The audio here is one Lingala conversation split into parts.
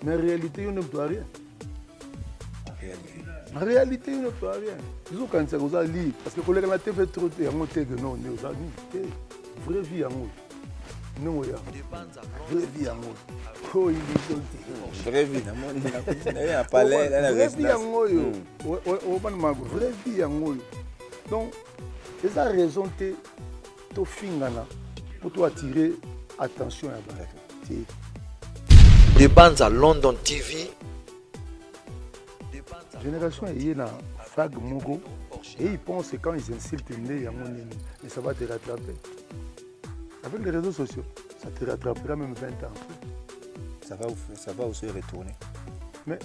Mais en réalité, il ne peut rien. En réalité, il ne peut rien. Ils ont quand ça lit. Parce que les collègues fait trop de non, vraie vie en haut. Non, vraie vie en haut. Oh, il est vraie vie, vraie vie en haut. Vraie vie en haut. Donc, c'est la raison que tu fingana pour toi attirer attention à la Des bandes à London TV. La génération est là, Fag Mogo, et ils pensent que quand ils insultent mais ça va te rattraper. Avec les réseaux sociaux, ça te rattrapera même 20 ans. Ça va aussi retourner. Mais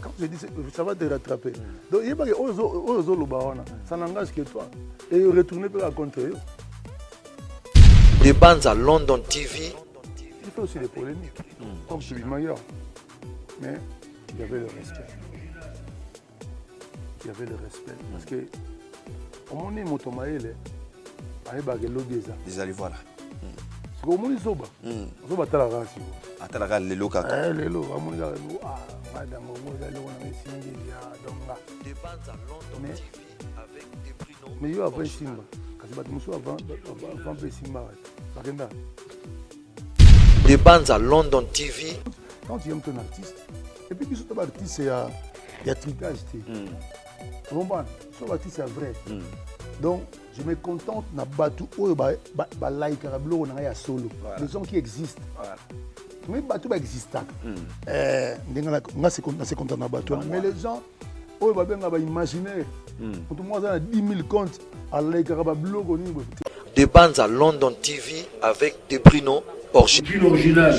quand je dis ça va te rattraper, donc il y a pas que ça n'engage que toi. Et retourner peut contre eux. Des bandes à London TV. Il fait aussi des polémiques, comme celui de Maillard. Mais il y avait le respect. Il y avait le respect. Parce que, au moment où Motomaël, ils allaient voir là. Parce qu'au moment où Zoba, Zoba a la race. Atalaga les locaux. Les locaux, à mon gars, madame, mais il y a un Simba. Des bandes à London TV. Quand tu aimes ton artiste, et puis tu es artiste, il y a tricage. Tu comprends? Son artiste c'est vrai. Donc, je me contente de battre solo. Les gens qui existent. Mais battre existent. C'est content de battre. Mais les gens, imaginer. Pour moi, ça a 10 000 comptes à l'Aïkarabablo. Des bandes à London TV avec des Bruno original.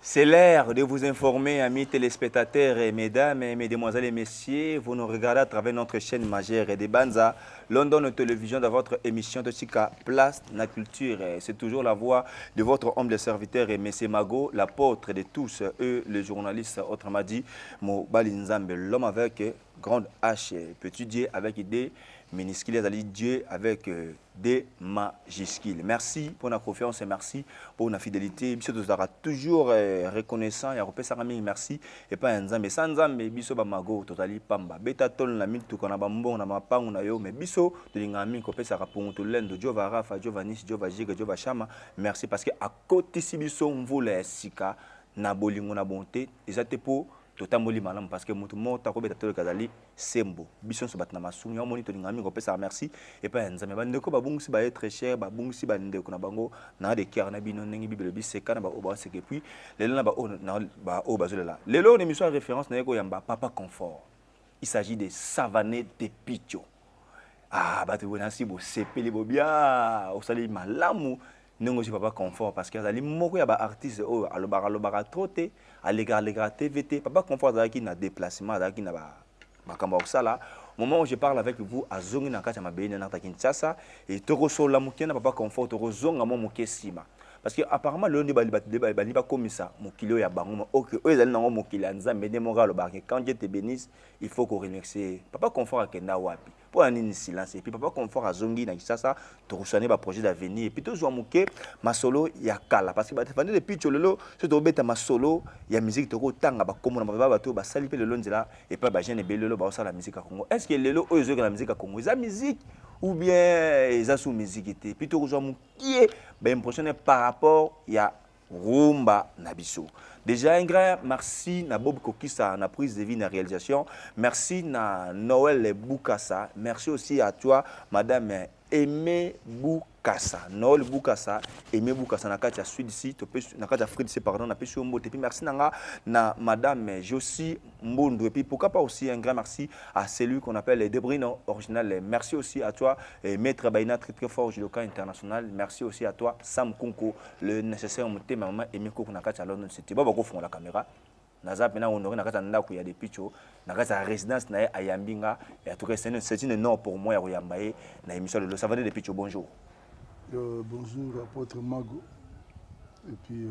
C'est l'heure de vous informer, amis téléspectateurs et mesdames et mesdemoiselles et messieurs. Vous nous regardez à travers notre chaîne majeure et des Banza, London Télévision, dans votre émission de Sika Place la Culture. C'est toujours la voix de votre homme de serviteur et M. Mago, l'apôtre de tous eux, le journaliste, autrement dit, Mobali Nzambe, l'homme avec grande H, petit Dieu avec des minuscules, Dieu avec des majuscules. Merci pour la confiance et merci pour la fidélité. Biso tozara toujours reconnaissant et repé sarami merci et pas Nzambe sans Nzambe biso ba mago totali pamba beta tol na mitu kona ba mbongo na mapangu na yo mais biso de ngami ko pesa rapongo to lendo Jova Rafa Jova Nis Jova Jiga Jova Shama merci parce que à côté si biso mvula sika na bolingo na bonté ezate po totamboli malam parce que mutu mota ko beta tol kazali sembo biso so batna masungu ya moni to ngami ko pesa merci et pas Nzambe ba ndeko ba bungsi ba être cher ba bungsi ba ndeko na bango na de cœur na bino nengi bibelo biseka na ba oba seke puis lelo na ba o na ba o bazolela lelo une émission référence na yeko yamba papa confort. Il s'agit de Savané de Picho. Ah ba te bona si bo sepeli bo bia o sali malamu nengo si papa confort parce que azali moko ya ba artiste o alobara troté alégra TVT papa confort azaki na déplacement azaki na ba makamba osala au moment où je parle avec vous azongi na kati ya mabene na Kinshasa et torosola mukena papa confort torozonga mo mukesima parce que apparemment le ndi bali ba komisa mukilo ya bango OK eux ezali nango mukili Nzambe de moralo ba quand Dieu te bénisse il faut qu'on remercie papa confort akenda wapi pour un silence et puis papa confort azongi na Kinshasa torosane ba projet d'avenir et puis to zo muke masolo ya kala parce que ba defendre depuis chololo ce to beta masolo ya musique to tanga ba komona ba bato ba sali pe le lonzela et pas ba jeune belelo ba osala musique à Congo est-ce que lelo oyo la musique à Congo za musique ou bien ils sous musique était plutôt zo mukie ba impressionné par rapport ya rumba nabiso. Déjà un grand merci na Bob Kokisa na prise de vie na réalisation. Merci na Noël Boukassa. Merci aussi à toi madame Aimé Boukassa. Noël Boukassa, Aimé Boukassa na kati ya Sud ici, na kati ya Fritz pardon na peso mbote. Puis merci na madame Josie Mbondo et puis pourquoi pas aussi un grand merci à celui qu'on appelle Debrino original. Merci aussi à toi maître Baina très fort judoka international. Merci aussi à toi Sam Kunko le nécessaire monté maman Aimé Koko na kati ya London City. Baba ko fond la caméra. Naza pena honoré na kati ndako ya des picho na kati résidence na ayambinga et en tout cas c'est une honneur pour moi ya koyambaye na émission le Savané de Picho. Bonjour. Bonjour apôtre Mago et puis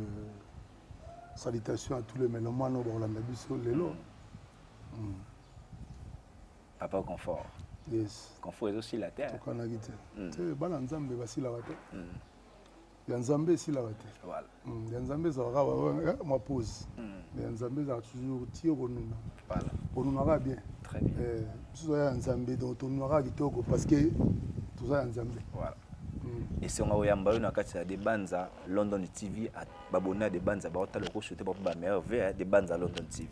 salutations à tous les mélomanes au Orlando Bisso lelo. Papa confort. Yes. Confort est aussi la terre. Tokanagite. C'est bana Nzambe basila wato. ya nzambe esilaka te. Voilà. Ya nzambe ezalaka ma pause. Ya nzambe ezalaka toujours tie konuna. Voilà. Konunaka bien. Très bien. Biso ya nzambe donc tonunaka kitoko parce que toza ya nzambe. Voilà. Et si on a oyamba yo na kati ya de banza London TV babona de banza ba otala ko souhaiter ba merveille de banza London TV.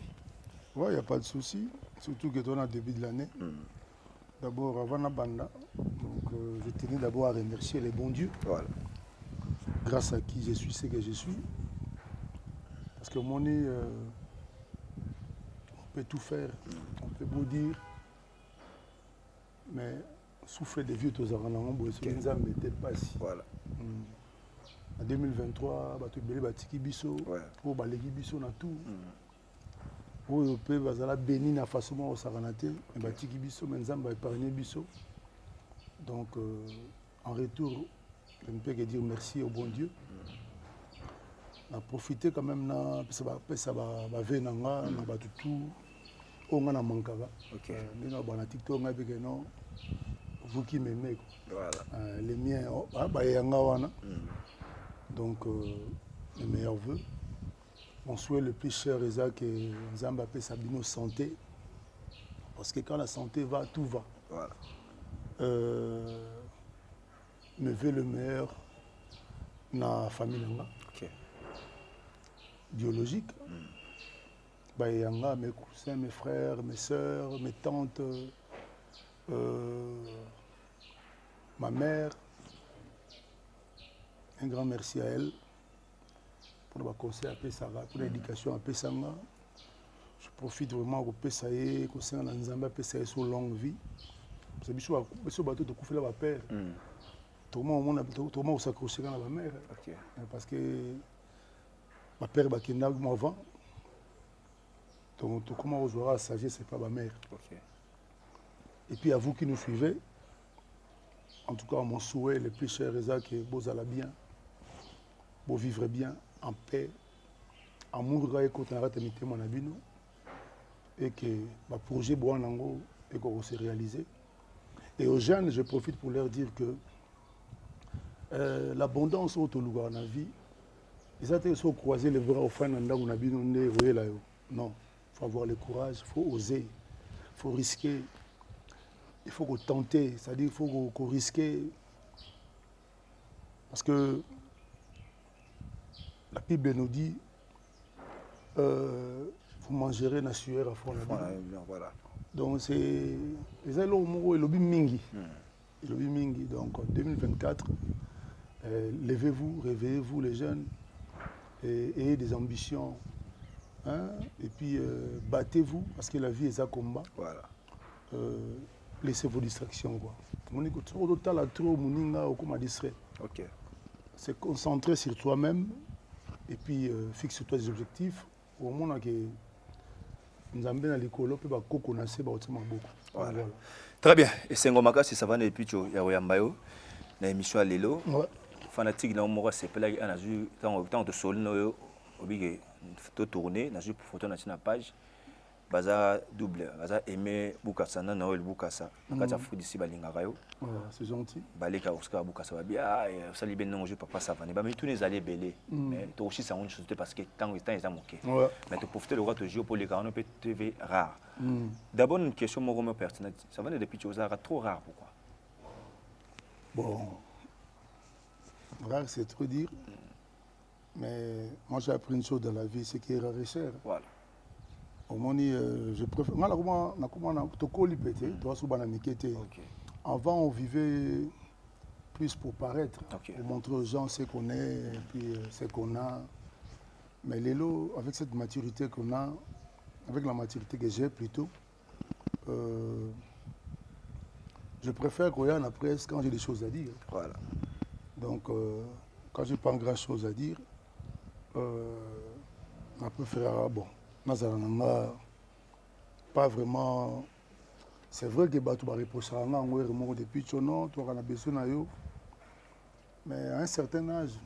Ouais, il n'y a pas de souci, surtout que on a début de l'année. D'abord, avant la banda, donc je tenais d'abord à remercier les bons dieux. Voilà. Grâce à qui je suis ce que je suis. Parce que mon nez, on peut tout faire, on peut beau dire, mais souffler des vieux tozaranango, c'est une âme n'était pas si. Voilà. En 2023, tu belé batiki biso, pour balegi biso na tout. Oyo pe bazala béni na façon mo saranate, mais batiki biso, mais nzamba épargné biso. Donc en retour, je ne peux que dire merci au bon Dieu. On a profité quand même na ça va venanga na batutu on a mankava. OK. Mais na bana TikTok na beke non. Vous qui m'aimez. Voilà. Les miens ba yanga wana. Donc les meilleurs vœux. Mon souhait le plus cher est que Nzamba peut Sabino santé. Parce que quand la santé va, tout va. Voilà. Me veut le meilleur dans la famille. Okay. Biologique. Yanga, mes cousins, mes frères, mes soeurs, mes tantes, ma mère. Un grand merci à elle pour le conseil à Pessara, pour l'éducation à Pessanga. Je profite vraiment de Pessaye, que c'est un Nzamba Pessaye sur longue vie. C'est bien sûr bateau de couper la père. Tout le monde s'accroche à ma mère. Parce que ma père est là avant. Donc comment on aura la sagesse, c'est pas ma mère. Et puis à vous qui nous suivez, en tout cas mon souhait le plus cher est que vous allez bien, vous vivrez bien, en paix, amour et continuité mon abino, et que le projet Boanango est qu'on se réaliser. Et aux jeunes, je profite pour leur dire que l'abondance autour de la vie, ils ont croisé les bras au fin de la non, il faut avoir le courage, il faut oser, il faut risquer, il faut tenter, c'est-à-dire il faut qu'on risque. Parce que la Bible nous dit vous mangerez la sueur à fond la Bible. Voilà. Donc c'est les allots et lobby mingi. Donc en 2024, levez-vous, réveillez-vous les jeunes et ayez des ambitions. Hein? Et puis battez-vous parce que la vie est un combat. Voilà. Laissez vos distractions. Okay. Se concentrer sur toi-même et puis fixe-toi des objectifs. Au moment que nous avons bien l'école, nous avons connaissé beaucoup. Voilà. Très bien. Et c'est un moment si ça va ne plus ya oyambayo na émission lelo. Fanatique na mo c'est pas là on a vu tant de sol no obligé de tourner na ju pour photo na page. Baza double, baza aimé Bukasa na Noël Bukasa. Quand ça fout d'ici balinga yo. C'est gentil. Baleka Oscar Bukasa va bien. Ça libère non je papa ça va. Mais tous les allées belé. Mais toi aussi ça une chose parce que tant ils ont manqué. Mais tu profites le droit de jouer pour les gars on peut TV rare. D'abord une question moi personnelle. Ça va depuis chose trop rare pourquoi? Bon. Rare c'est trop dire. Mais moi j'ai appris une chose dans la vie, c'est qu'il est rare et cher. Voilà. Je préfère. Avant, on vivait plus pour paraître, pour montrer aux gens ce qu'on est et puis ce qu'on a. Mais Lélo, avec cette maturité qu'on a, avec la maturité que j'ai plutôt, je préfère qu'on y en a presque quand j'ai des choses à dire. Voilà. Donc, quand je n'ai pas grand-chose à dire, on préfère. Bon. Pas vraiment. C'est vrai que tu vas reprocher à un depuis tu as besoin de. Mais à un certain âge,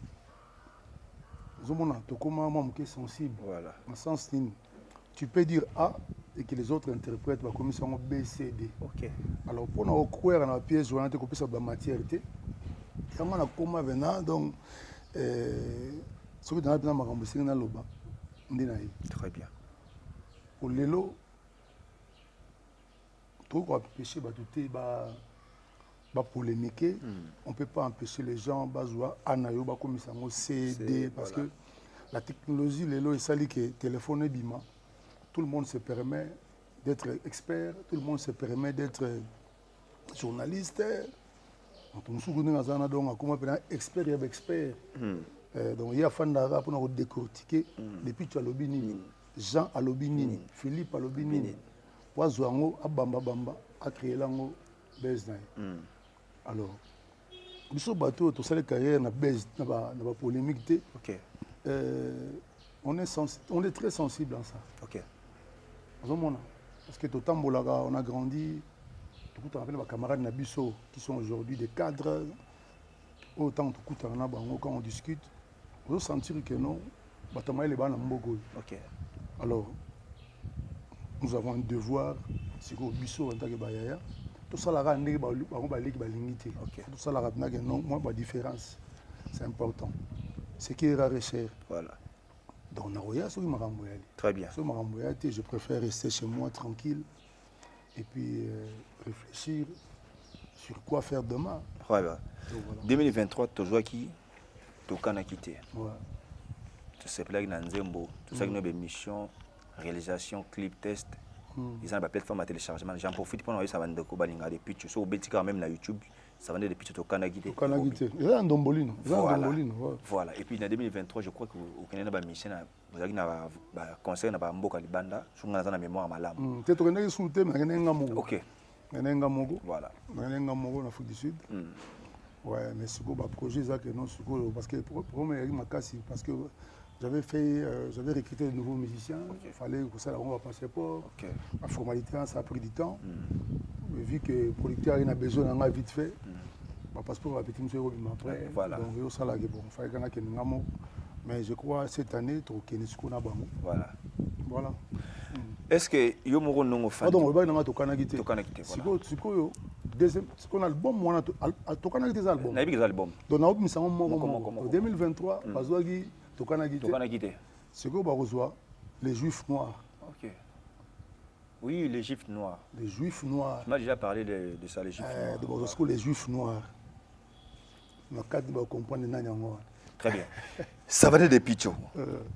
tu es sensible. Voilà. En sens tu peux dire A et que les autres interprètent comme ça B, C, D. Okay. Alors pour nous croire dans la pièce jointe, qu'on puisse avoir matière. Donc soki dans la makambo esengi naloba nde na ye. Très bien. Lelo tokoki koempêcher bato te bapolémiquer. On ne peut pas empêcher les gens bazwa anayo bakomisa yango CD parce que la technologie lelo esali ke téléphone ebima. Tout le monde se permet d'être expert, tout le monde se permet d'être journaliste. Donc expert et expert. Donc il y a Fandara pour décortiquer depuis tu as l'obinini, Jean à l'obinini, Philippe à l'obinini, Poisouango à Bamba Bamba a créé l'ango Beznay. Alors, nous bateau tout ça les carrières na base na ba polémique. OK. On est très sensible à ça. OK. Parce que tout on a grandi, tout le temps, camarades Nabiso qui sont aujourd'hui des cadres, autant quand on discute, on peut sentir que non, OK. Alors, nous avons un devoir, c'est que Bisso en tant que Bayaya, tout ça la rende tout ça la rende non, moi ma différence, c'est important. C'est qui est rare et cher. Voilà. Donc, très bien. Je préfère rester chez moi tranquille et puis réfléchir sur quoi faire demain. Ouais, bah. 2023, tu joues qui tu as quitté. Tu sais, là, il y a Nzembo, tout ça, il y a des missions, réalisation, clip, test. Ils ont une plateforme à téléchargement. J'en profite pour nous, ça va nous découvrir des pitchs. Sur quand même sur YouTube, ça va des pitchs au Canada. Il y a un dombolino. Voilà. Et puis en 2023, je crois que au Canada, vous avez un conseil à Mboka Libanda, sur la mémoire malam. Tu es sous le thème, OK. Voilà. En Afrique du Sud. Ouais, mais c'est un projet parce que parce que j'avais recruté de nouveaux musiciens. Il fallait que ça on va passer pour. La formalité, ça a pris du temps. Mais vu que le producteur a besoin d'un vite fait, le passeport va petit monsieur après. Voilà. Donc ça là bon, fallait qu'on mais je crois cette année trop qu'il a voilà. Est-ce que Yomoro non fan? Pardon, on va dans to kanagité. To kanagité. Siko deuxième siko album moi to kanagité album. Na bi album. Donc na obimisa en 2023 bazwagi to kanagité. To kanagité. Siko ba reçoit les juifs noirs. OK. Oui, les juifs noirs. Les juifs noirs. Tu m'as déjà parlé de ça, les juifs noirs. Donc les juifs noirs. Na cadre ba comprendre nani yango. Très bien. Ça va être des pitchos.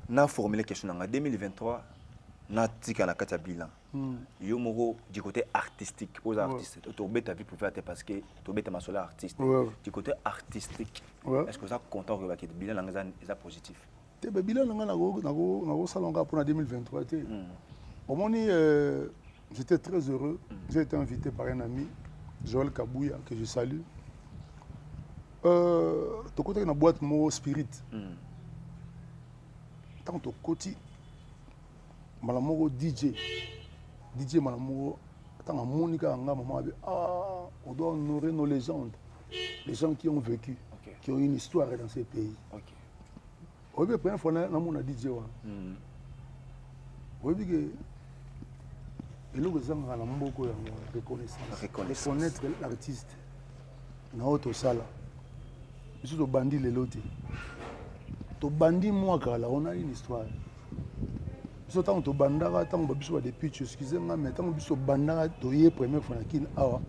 Na formulé question en 2023. Na tika na kata bilan. Yomoro du côté artistique aux artistes. Tu ta vie pour faire parce que tu bête ma sola artiste. Du côté artistique. Est-ce que ça content que le bilan est positif? Le bilan na salonga pour 2023 té. J'étais très heureux. J'ai été invité par un ami, Joël Kabouya, que je salue. Tu côté na boîte mo spirit. Tant au côté Malamoro DJ Malamoro, tant à Monica, on doit honorer nos légendes, les gens qui ont vécu, qui ont une histoire dans ces pays. Oui, mais première fois, on a DJ. Oui, mais il y a beaucoup de reconnaissance. Reconnaître l'artiste. Dans notre salle, je suis bandit les lotis. To bandit moi, on a une histoire. So tant to bandara tant babiso des pitch excusez-moi mais tant babiso bandara to yé première fois na kin awa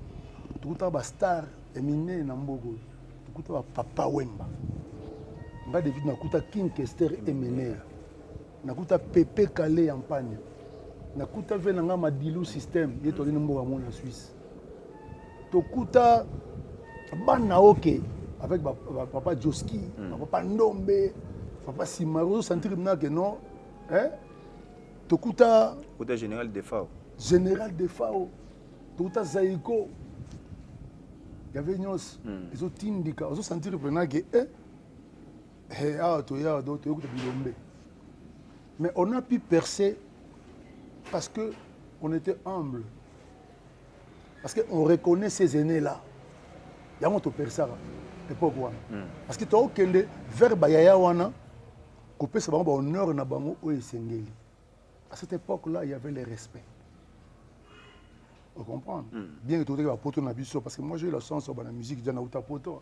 to kuta ba star éminé na mboko to kuta ba Papa Wemba nga David na kuta King Kester Emene na kuta Pepe Calé en Pagne na kuta ve nga Madilu système ye to ni mboka mo na Suisse to kuta bana OK avec Papa Joski Papa Ndombe Papa Simaro sentir na que non hein Tokuta général de FAO. Général de FAO. Tokuta Zaïko. Il y avait Nyos. Ils ont tindika. Ils ont senti que mais on a pu percer parce qu'on était humble. Parce qu'on reconnaît ces aînés-là. Il y a un peu percer. Parce que tu as aucun vers Bayaya Wana. Coupé ce honneur na bango ou esengeli. À cette époque-là, il y avait le respect. Vous comprenez? Bien que tu aies poto na biso parce que moi j'ai eu la chance dans la musique de Nauta Poto.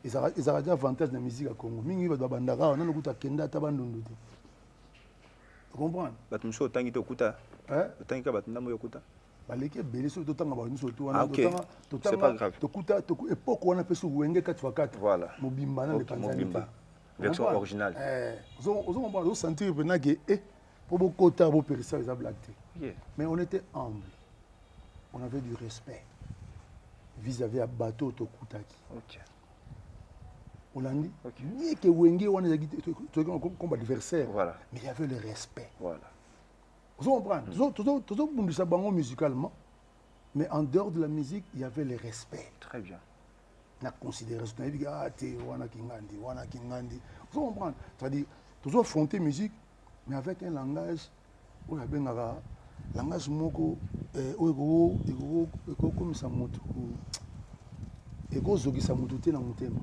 ezalaka te avantage na musique ya Congo mingi bato babandaka awa nano kuta kenda ata bandondo te comprendre bato mosusu otangi te okuta otangi ka bato ndambo yokuta baleki ebele soki totanga bato nyonso to Ah, ok. C'est pas grave. tokuta époque wana mpe soki wenge 4x4 Voilà. mobimba na Ok, lepanzani te mobimba. Version originale. ozomomba ozosentir mpena ke mpo bokota boperisa eza blague te Yeah. mais on était humble on avait du respect vis-à-vis ya bateau tokutaki Ok. olandi Ok. nie ke wenge wana ezalaki comme adversaire Voilà. mais il y avait le respect Voilà. Vous comprenez tozobundisa bango musicalement mais en dehors de la musique il y avait le respect Très bien. na considération nayebi te wana kingandi vous comprenez c'est-à-dire tozoaffronter musique mais avec un langage oyo abengaka langage moko oyo ekokomisa motu ekozokisa motu te na motema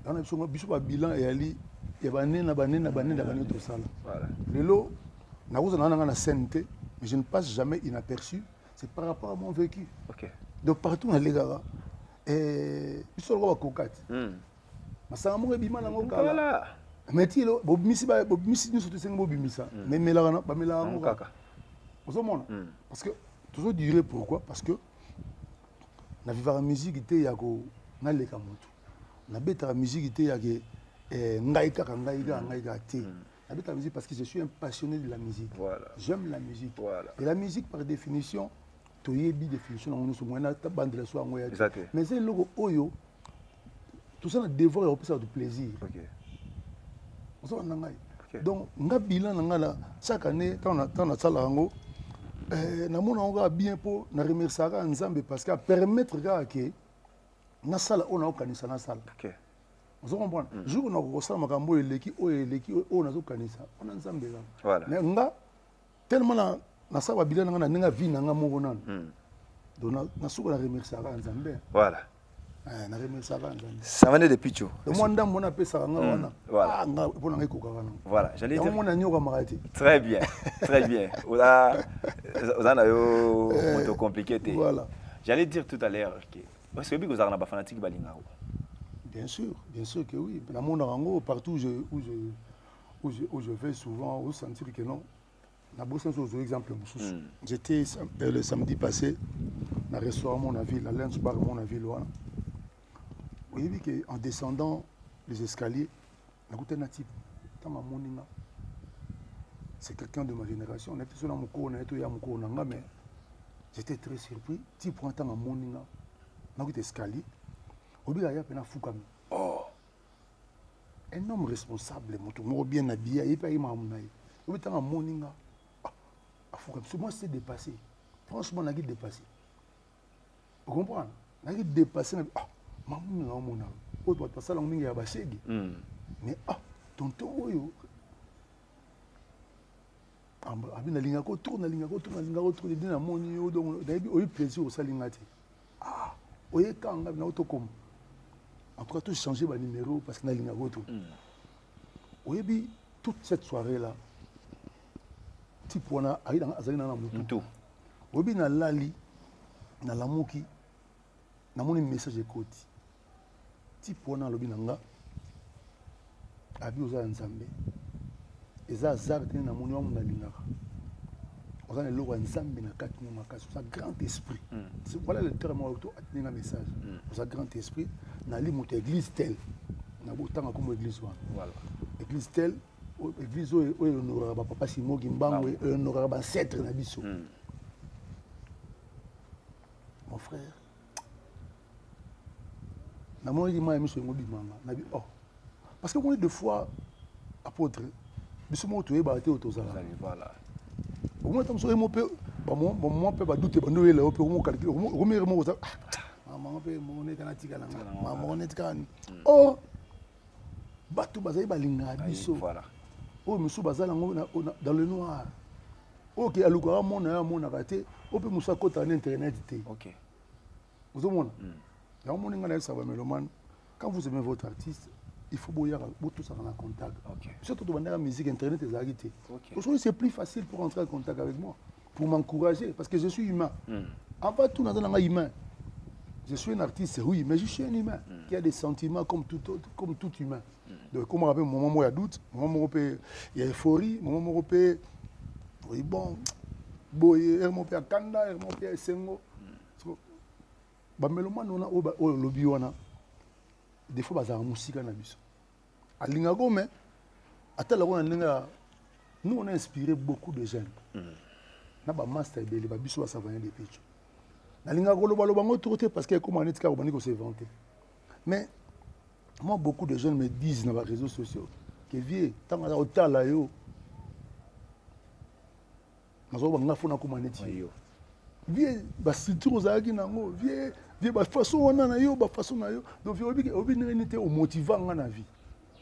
ana biso babilan eyali ya banene tosala Voilà. lelo nakozala nanga na scène te mais je ne passe jamais inaperçu c'est par rapport à mon vécu Ok. donc partout nalekaka biso lokola bakoka te masanga moko ebima nango kala Voilà. mais ti bobimisi nyonso tosengi bobimisa mais bamelaka yango kaka ozomona parce que tozodire pourquoi parce que navivaka musique te ya naleka motu nabetaka musique te yake ngai kaka te nabetaka musique parce que je suis un passionné de la musique Voilà. j'aime la musique Voilà. et la musique par définition toyebi définition nango nyonso moyena tabandela so yango ya Exactement. mais eza eloko oyo tosala devoir ya kopesa bato plaisir Ok. ozala na ngai Ok. donc nga bilan na ngai na chaque année ntango nasalaka yango namona yango kaka bien mpo na remerciaka nzambe parce que apermettre kaka ke nasala oyo nakokanisa nasala Ok. ozo comprendre jour na kosala makambo oyo eleki oyo nazokanisa wana nzambe kaka Voilà. mais nga tellement nasala babila na nga na ndenge ya vie na nga moko nano donc nasuka na remerciaka nzambe Voilà. na remerciaka nzambe Savane de Picho. mwa ndambo wana apesaka nga wana Voilà. nga mpo na ngai ekokaka nango Voilà. J'allais yango dire. mona nyokamaka te Très bien. Très bien. Vous en avez un compliqué. voilà J'allais dire tout à l'heure que. Parce que vous avez un fanatique balingaro. bien sûr que oui namonaka yango partout où je vais souvent ressentir que non nabosa nso ozwa exemple mosusu j'étais le samedi passé na restaurant mon ville à lunch bar mon ville wana oyebi ke en descendant les escaliers nakuta na type ntango amoni nga c'est quelqu'un de ma génération nayebi so na mokolo na ye to ya mokolo na nga mais j'étais très surpris type wana ntango amoni nga nakuta escalier oyebi aya mpe nafukami un homme responsable moto moko bien habillé ayebi aye makambo na ye oyebi ntango amoni nga afukami so moi c'est dépassé franchement naki dépassé vous comprenez naki dépassé na mamoni na omona oyo bato basalango mingi ya bashege mais tonton oyo abi nalingaka kotourna nde namoni yo donc nayebi oyi plaisir osalinga te oyekanga na otokoma en tout cas tout changer ba numéro parce que nalingaka koto oyebi toute cette soirée là type wana azali na mutu oyebi nalali nalamuki namoni message ekoti type wana alobi na nga abi oza ya nzambe eza azar tene namoni wamu nalingaka oza na eloko ya nzambe na kati na makasi oza grand esprit voilà le terme oyo atinenga message oza grand esprit nali moto église tel nabotanga komo église wana église tel église oyo ehonoraka bapapa simoki mbango ehonoraka bancetre na biso mon frère namonaki ma ya miso yango bimanga nabi parce que moni deux fois apôtre biso moko toyebaka te oyo tozalaka omona ta moso oyemo mpe bamoma mpe badute bando oyela yo mpe okomokalkile okomere moko oza mamango mpe moko neti natikala nga mamango neti kaka ni or bato bazali balingaka biso oyo mosusu bazala yango dans le noir oyo ke alukaka mona yo amonaka te oyo mpe mosusu akotaka na internet te ozomona yango moni nga nayebisaka bamelomane quand vous aimez votre artiste il faut botosaka na contact surtout tobandaka musique internet ezalaki te aujourd'hui c'est plus facile pour entrer en contact avec moi pour m'encourager parce que je suis humain avant tout naza nanga humain Je suis un artiste, oui, mais je suis un humain qui a des sentiments comme tout humain. Donc, comme on rappelle, moment où il y a doute, moment où il y a euphorie, moment où il y a bon, boye, moment où il y a kanda, moment où il y a sengo. Bamélomane, on a au lobby, on a des fois, il y a la musique dans la musique. À l'ingagome, nous, on a inspiré beaucoup de jeunes. On a un master, on a un savant de pécho. Parce qu'il y a comme un état qui s'est vanté. Mais moi, beaucoup de jeunes me disent dans les réseaux sociaux que vieux, tant que tu as là, tu vieux, structure aux agis, vieux, façon donc vieux, motivant dans la vie.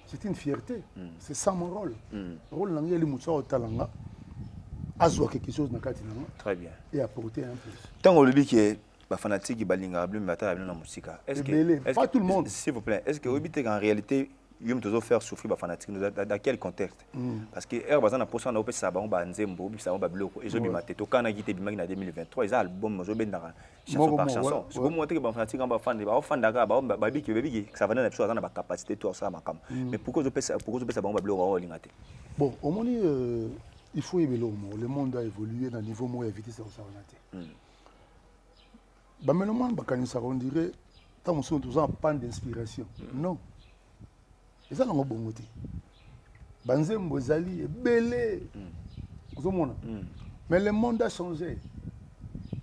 C'est une fierté. C'est ça mon rôle. Le rôle de l'Émoutsa Talanga, avoir quelque chose dans le cadre. Très bien. Et apporter un plus. Tant que le qui est fanatique, la musique. Pas tout le monde. S'il vous plaît, est-ce que en réalité, il faut faire souffrir les fanatiques dans quel contexte? Parce que Airbazan a posé un peu ça, on va nzembo, ça on va bloquer. Et je dis maté, quand on a quitté Bimag en 2023, ils ont album, je vais chanson par chanson. Je peux montrer que les fanatiques ont fan, ils ont fan d'accord, baby ça va dans la chose, dans la capacité tout ça ma cam. Mais pourquoi je peux ça, on va bloquer au bon, au moins il faut aimer le monde a évolué dans le niveau où il y a évité ça au Savanate. Bah maintenant, on dirait, tant que nous sommes en panne d'inspiration. Non. Et ça, on a bon côté. Banzem Bozali est belé. Mais le monde a changé.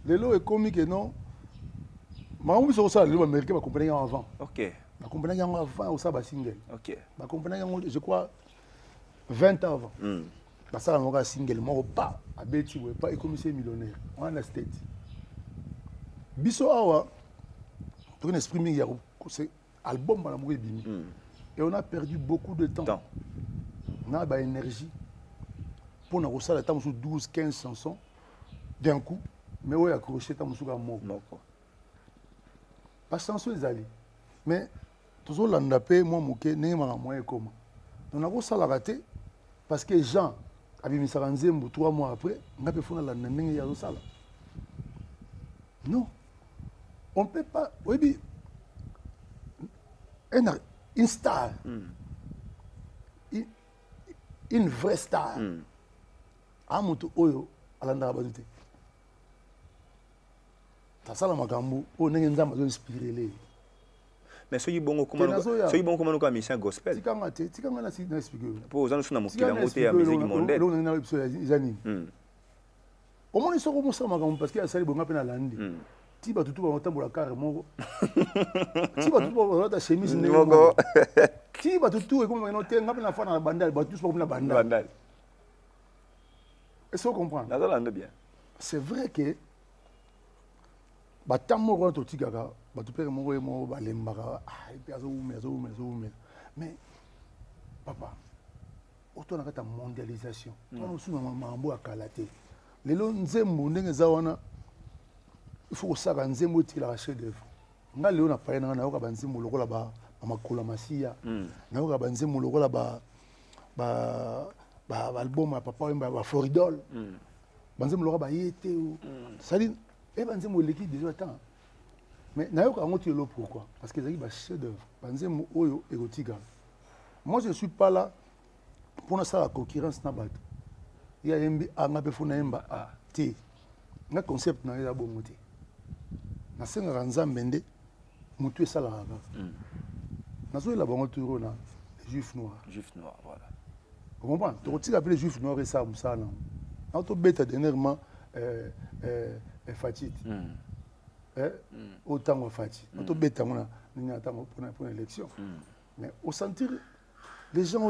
Le lot est comique et non. Mais on peut ça, les Américains comprennent avant. Ok. Ils comprennent avant au Saba single. Ok. Ils comprennent, je crois, 20 ans avant. Ça, on a un single, moi, pas, à Betty, pas, et comme c'est millionnaire. On a un state. Biso Awa, tu as exprimé c'est album dans la bimi. Et on a perdu beaucoup de temps. On a de l'énergie. Pour nous ça, temps sur 12, 15 chansons d'un coup, mais on a accroché temps sur un mot. Pas chanson les alliés. Mais toujours l'andapé, moi, mouké, n'est pas moyen comment. On a ça la raté parce que Jean avait mis ça en Zembo 3 mois après, on a pu faire la nene et ça. Non. On ne peut pas. Oui, une star. Une vraie star. Amutu Oyo, Alanda Abadute. C'est ça la makambu. On est inspiré. Mais soyez bon comment nous comme mission gospel. Tikanga na expliquer. Pour aux gens sur na mokila moté à musique mondaine. L'on a izani. Au moins ils sont comme ça makambu parce qu'il y a ça les bonga pena landi. Tiba tutu ba otambola carré moko. Tiba tutu ba ta chemise moko. Tiba tutu e comme no te ngapa na fa na bandal, ba tous pas comme na bandal. Est-ce que vous comprenez? Bien. C'est vrai que batamo ko to tikaka, ba tu pere moko e mo ba lembaka, et puis azo mais papa, autant na ta mondialisation. On sous mambo akalate. Lelo nzembo ndenge zawana il faut que ça nzembo ti la chef d'œuvre. Nga leo na paye na yoka banzembo lokola ba makolo masia. Na yoka banzembo lokola ba album ya papa ba Floridol. Banzembo lokola ba yete ou. Ça dit banzembo leki déjà temps. Mais na yoka ngoti lo pourquoi? Parce que c'est ba chef d'œuvre. Banzembo oyo erotika. Moi je suis pas là pour ça la concurrence na bato. Il y a un peu funa emba T. Na concept na ya bongo te. Na senga nzambe nde mutu esala kaka. Nazo la bongo turo na juif noir. Juif noir, voilà. Vous comprenez? Tu retires appeler juif noir et ça musala. Na to beta dernièrement Fatit. Autant de Fatit. Na to beta mona ni attend pour l'élection. Mais au sentir les gens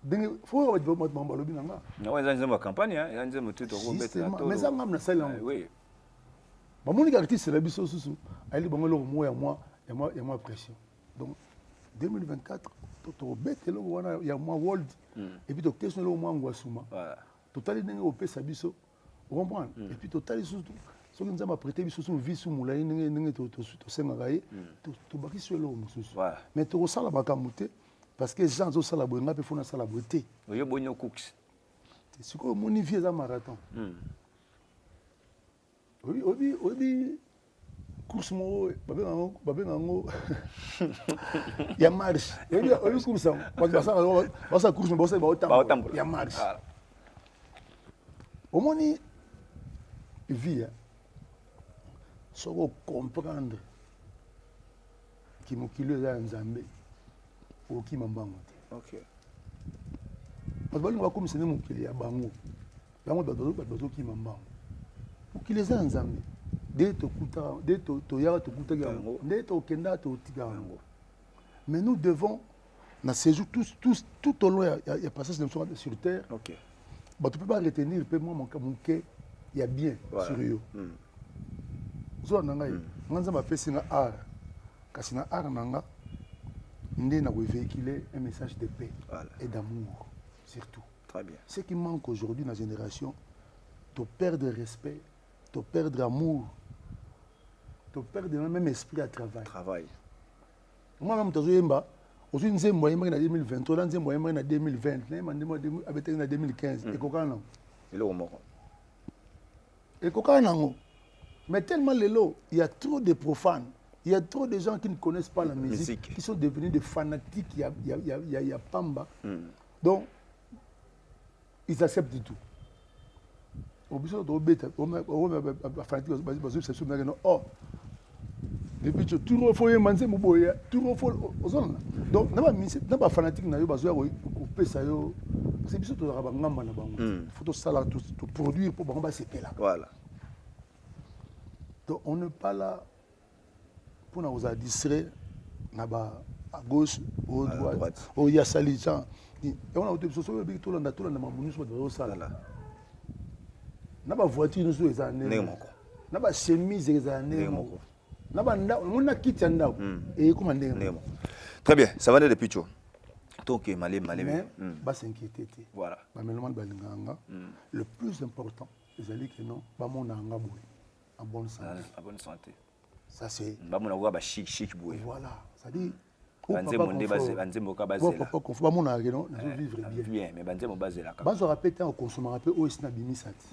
il faut que vous me dites que ma campagne, mais ça m'a dit oui. Mon artiste, c'est la biso sous. Elle est bon, il y a pression. Donc, 2024, il y a moins World. Et puis, tu as moins Nguasuma. Total, il y a un peu sabiso. Vous comprenez? Et puis, total, surtout, si on a prêté sous vie sous moulin, mais tu as la macamoute. Parce que les gens ont ça la beauté, ils font ça la beauté. Oui, bon cooks. C'est quoi mon niveau à marathon? Oui. course mo babengango ya marche oyo course basa course mo basa baotambola ya marche omoni vie soko comprendre ki mokili eza ya nzambe okima mbango te OK bato balinga bakomisa nde mokili ya bango yango bazokima mbango mokili eza ya nzambe nde toyaka tokutaki yango nde tokendaka totikaka yango mais nous devons na séjour tout au long ya passage na biso sur terre bato mpe baretenir mpe mwa moke ya bien sur yo ozola na ngai nga nzambe apesi nga art kasi na art na nga nde na kovéhicule un message de paix et d'amour surtout. Très bien. Ce qui manque aujourd'hui dans la génération, de perdre respect, de perdre amour, de perdre le même esprit à travail. Moi-même, je suis aussi une zémoyenne en 2023, une zémoyenne en 2020, en 2015. Et Kokana. Et le Romoro. Et Kokana. Mais tellement il y a trop de profanes. Il y a trop de gens qui ne connaissent pas la musique. Qui sont devenus des fanatiques. Il y a Pamba. Donc, ils acceptent tout. Au besoin de bête, depuis que tout le monde fait manger mon boy, tout le monde fait. Donc, n'a pas fanatique n'a eu besoin de couper ça yo. C'est bien sûr de rabat ngamba na bango. Faut tout ça là, tout produire pour bamba c'était là. Voilà. Donc, on n'est pas là pour nous distraire à gauche ou à droite. Oh, il y a ça les gens. Et on a été sur le tout dans tout dans ma bonus de ça là. N'a pas voiture nous les années. N'a pas chemise les années. N'a pas on a quitté nda et comment ndé. Très bien, ça va de depuis tout. Donc malé pas s'inquiéter. Voilà. Ba meloma balinganga. Le plus important, c'est que non, ba mon anga boy en bonne santé. En bonne santé. Ça c'est ba mon anga ba chic boy. Voilà, ça dit banze monde banze moka bazela papa confort mon anga non, vivre bien mais banze mo bazela ka banzo répéter en consommer un peu au sina bimisati.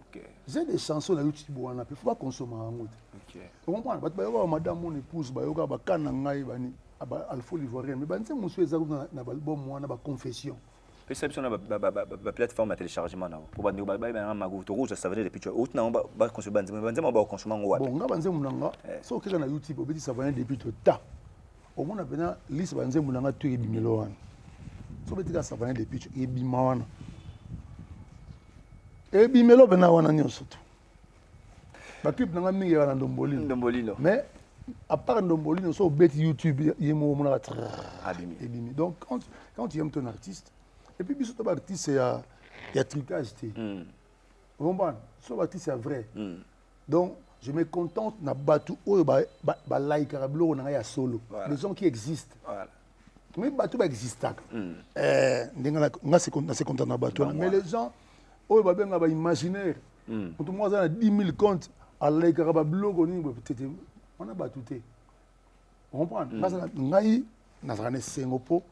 OK. J'ai des chansons na YouTube wana pe faut pas consommer en autre. OK. Vous comprenez ba yoka madame mon épouse ba yoka ba kana ngai bani aba alfo livorien mais banze musu eza na album wana ba confession. Perception na ba plateforme de téléchargement na pour bandi ba ba mago to rouge ça venait depuis tu autre na ba consommer banze mo ba consommer ngwa. Bon nga banze munanga so keka na YouTube obeti ça venait depuis tout ta. Au moins maintenant liste banze munanga tu ebimelo wana. So beti ka ça venait depuis tu ebima wana. Ebimelo bena wana nyonso to. Ba clip nanga mingi wana ndombolino. Mais à part ndombolino so beti YouTube yemo munanga ebimi. Donc quand tu aimes ton artiste et puis biso to artiste il y a trucage té. Vous comprenez? So artiste c'est vrai. Donc je me contente na batu oyo ba like rablo na ya solo. Les gens qui existent. Voilà. Mais batu ba existak. Ndenga nga se content na batu mais les gens oyo ba benga ba imaginaire. Tout moi ça 10 000 comptes à like rablo ni peut-être on a batu té. Vous comprenez? Ngai na zane sengopo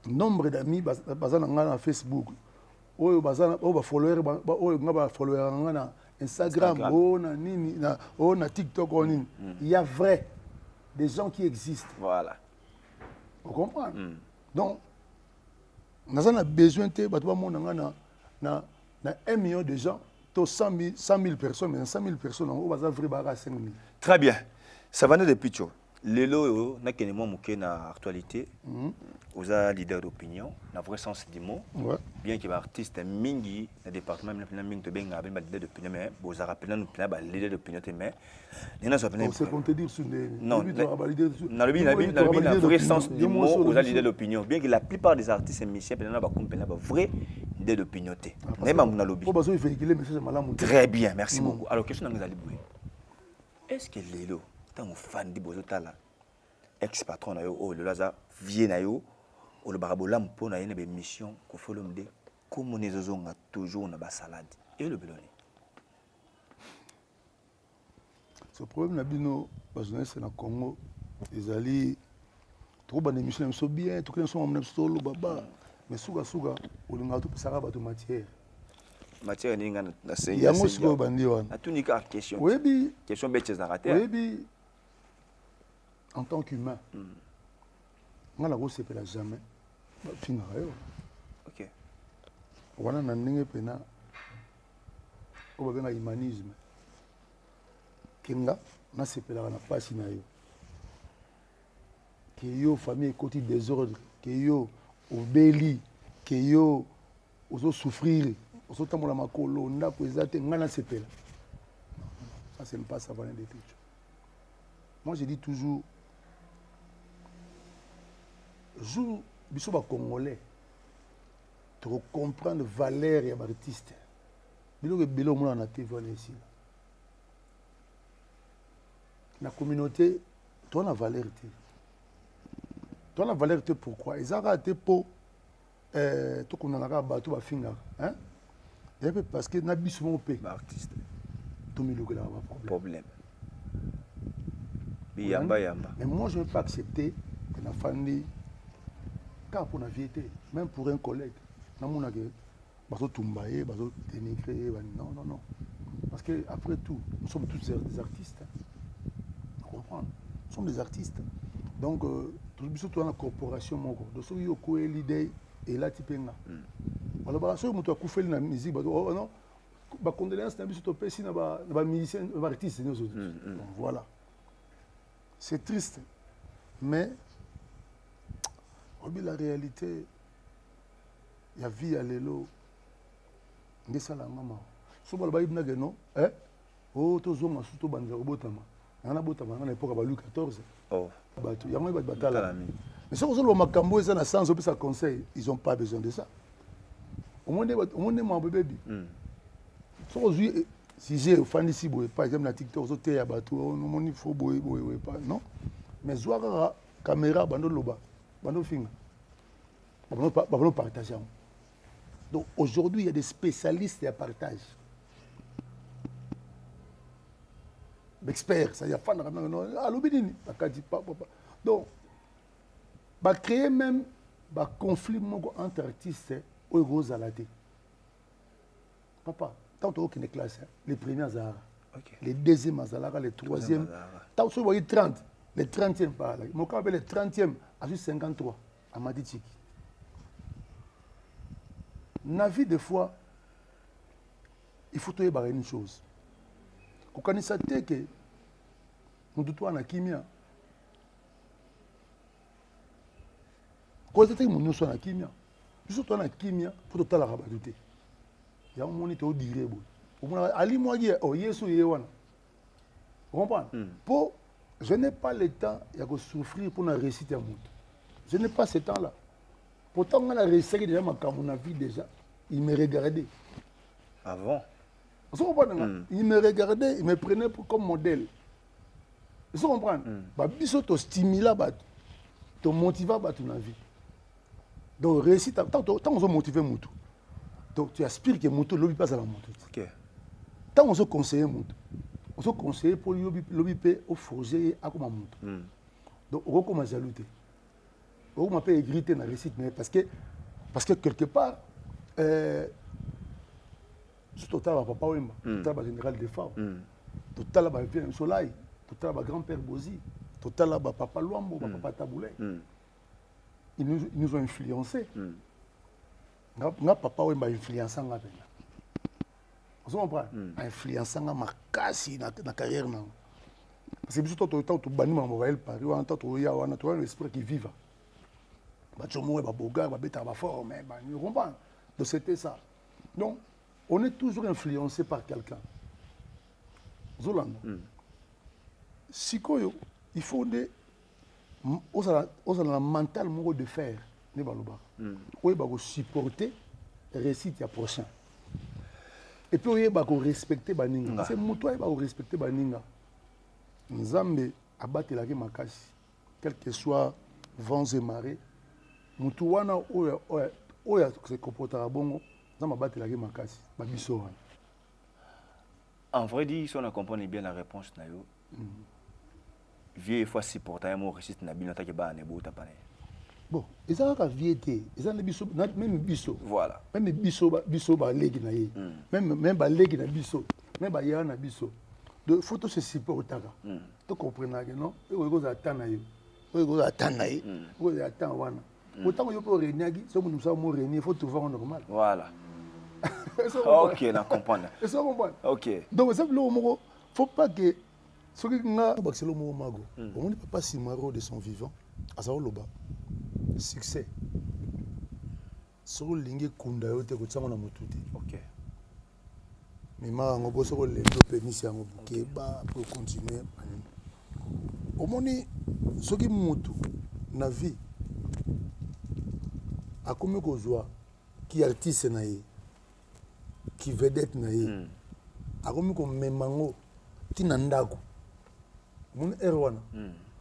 nombre d'amis bazana nga na Facebook oyo bazana oyo ba follower oyo nga ba follower nga na Instagram na nini na TikTok on nini il y a vrai des gens qui existent. Voilà. Vous comprenez? Donc nazana besoin te bato ba mona nga na 1 million de gens to 100 000 personnes mais 100 000 personnes on va vrai ba 5 000. Très bien. Ça va de picho. Lelo na kenemo muke na actualité. Oza leader d'opinion, na vrai sens du mot. Bien que artiste mingi na département na mingi to benga ben leader d'opinion mais boza rappelé nous plein ba leader d'opinion te mais nina so plein. C'est qu'on te dire sur les non na vrai sens du mot oza leader d'opinion bien que la plupart des artistes et musiciens na ba compagnie ba vrai leader d'opinion te. Même na lobby. Faut besoin véhiculer message malamu. Très bien, merci beaucoup. Alors question ngazali boy. Est-ce que lelo tant fan di bozotala ex-patron na yo o le laza vie na yo o le barabola mpo na yene be mission ko folomde comme on ezozonga toujours na ba salade et le beloni. Ce problème na bino ba journaliste na Congo ezali trop ba émission so bien tout que so on solo baba mais suga o linga to pesaka ba to matière matière ninga na sengi yango sikoyo bandi wana atunika question oyebi question bête za rater oyebi en tant qu'humain nga nakosepela jamais bafingaka yo ok wana na ndenge mpena oyo babenga humanisme kenga nasepelaka na mpasi na yo ke yo famille ekoti désordre ke yo obeli ke yo ozosouffrir ozotambola makolo ndako eza te ngai nasepela ça c'est pas ça valait des trucs. Moi je dis toujours jour biso ba congolais to comprendre valeur ya artiste biloko ebele omona na TV wana ici la communauté toi na valeur te toi na valeur te pourquoi ezaka te po tokonanaka bato bafingaka hein et puis parce que na biso mo pe artiste tomilokelaka ba problème yamba yamba mais moi je ne peux pas accepter que na fandi car pour la vérité même pour un collègue namona que bazo tumbaye bazo dénigrer non non non parce que après tout nous sommes tous des artistes vous comprenez nous sommes des artistes donc tout biso to na corporation moko de so yo ko l'idée et là tipenga voilà ba so muto akufeli na musique ba oh non ba condoléances na biso to pesi na ba musicien ba artiste nous autres donc voilà c'est triste mais la réalité il y a vie à l'élo ngesala ngama so bala ba ibna geno oh to zonga suto banza robotama na botama na époque ba Louis XIV oh bato yango ba batala mais ce que le makambo ça na sens au ça conseil ils ont pas besoin de ça au monde mon bébé so aujourd'hui si j'ai fan ici par exemple na TikTok so te ya bato on moni fo boy pas non mais zoara caméra bando loba bando finga bando partager. Donc aujourd'hui il y a des spécialistes à partage d'experts ça y a fan non allo bidini bakadi papa donc va créer même un conflit entre artistes et gros alaté. Papa, tant que les classes, les premiers Zahara, les deuxièmes Zahara, les troisièmes, tant que vous voyez 30, les 30e par là. Mon cas, les 30e à juste 53 à Madichiki. Dans la vie, des fois, il faut trouver une chose. Quand on sait que nous devons faire kimia. Quand on sait que nous sommes en kimia, nous sommes en kimia pour tout à l'heure. Il y a un moment où on dirait Ali Moagui, oh Yesu Yewana. Vous comprenez? Pour je n'ai pas le temps de souffrir pour réciter un mot. Je n'ai pas ce temps-là. Pourtant, on a réussi déjà ma vie déjà. Il me regardait. Avant. Vous comprenez? Il me regardait, il me prenait comme modèle. Vous comprenez? Biso to stimula to motiva dans la vie. Donc réussite tant on motiver mutu. Donc tu aspires que mutu lobi pas à la mutu. OK. Tant on se conseiller mutu. On se conseiller pour lobi pe au forger à comme mutu. Donc on commence à lutter. On m'a pas égrité na réussite mais parce que quelque part total papa Wemba, total général de Fao, total bien Soleil, total grand-père Bozi, total papa Luambo, papa Taboulé. Ils nous ont influencés. Nga papa Wemba influençant nga bena. Vous comprenez? Influençant nga makasi na carrière na. Parce que biso to bani ma mobile Paris, on to ya wana to un esprit qui vive. Ba chomo ba boga ba beta ba fort mais ba vous comprenez? Donc c'était ça. Donc on est toujours influencé par quelqu'un. Zolanda. Sikoyo, il faut des la mental de faire ne baloba. Oui, bah supporter récite ya prochain. Et puis oui, bah respecter baninga. C'est mutoy bah respecter baninga. Nzambe abattre la makasi, quel que soit vents et marées. Mutuwana oya se comportera bongo. En vrai dit, si on comprend bien la réponse, vieux fois supporter mon récit na bino ta ke ba ne bota pané. bon ezalaka vie te ezala biso même biso Voilà. même biso baleki na ye même baleki na biso même bayaya na biso de faut se supportaka to comprenaka non oyo kozala ta na yo oyo kozala ta na ye oyo kozala ta wana autant yo po réuniaki so mo musala mo réunir faut trouver un normal Voilà. Ok, on comprend. et ça comprend Ok. donc ça le moko faut pas que ce qui nga baxelo mo mago on ne peut pas Simaro de son vivant à ça loba succès soko lingi kunda yo te kotsama na mututi Ok. mais ma ngo boso ko le to permis yango buke ba pour continuer omoni soki mutu na vie akomi kozwa ki artiste na ye ki vedette na ye akomi ko memango tina ndako mon erwana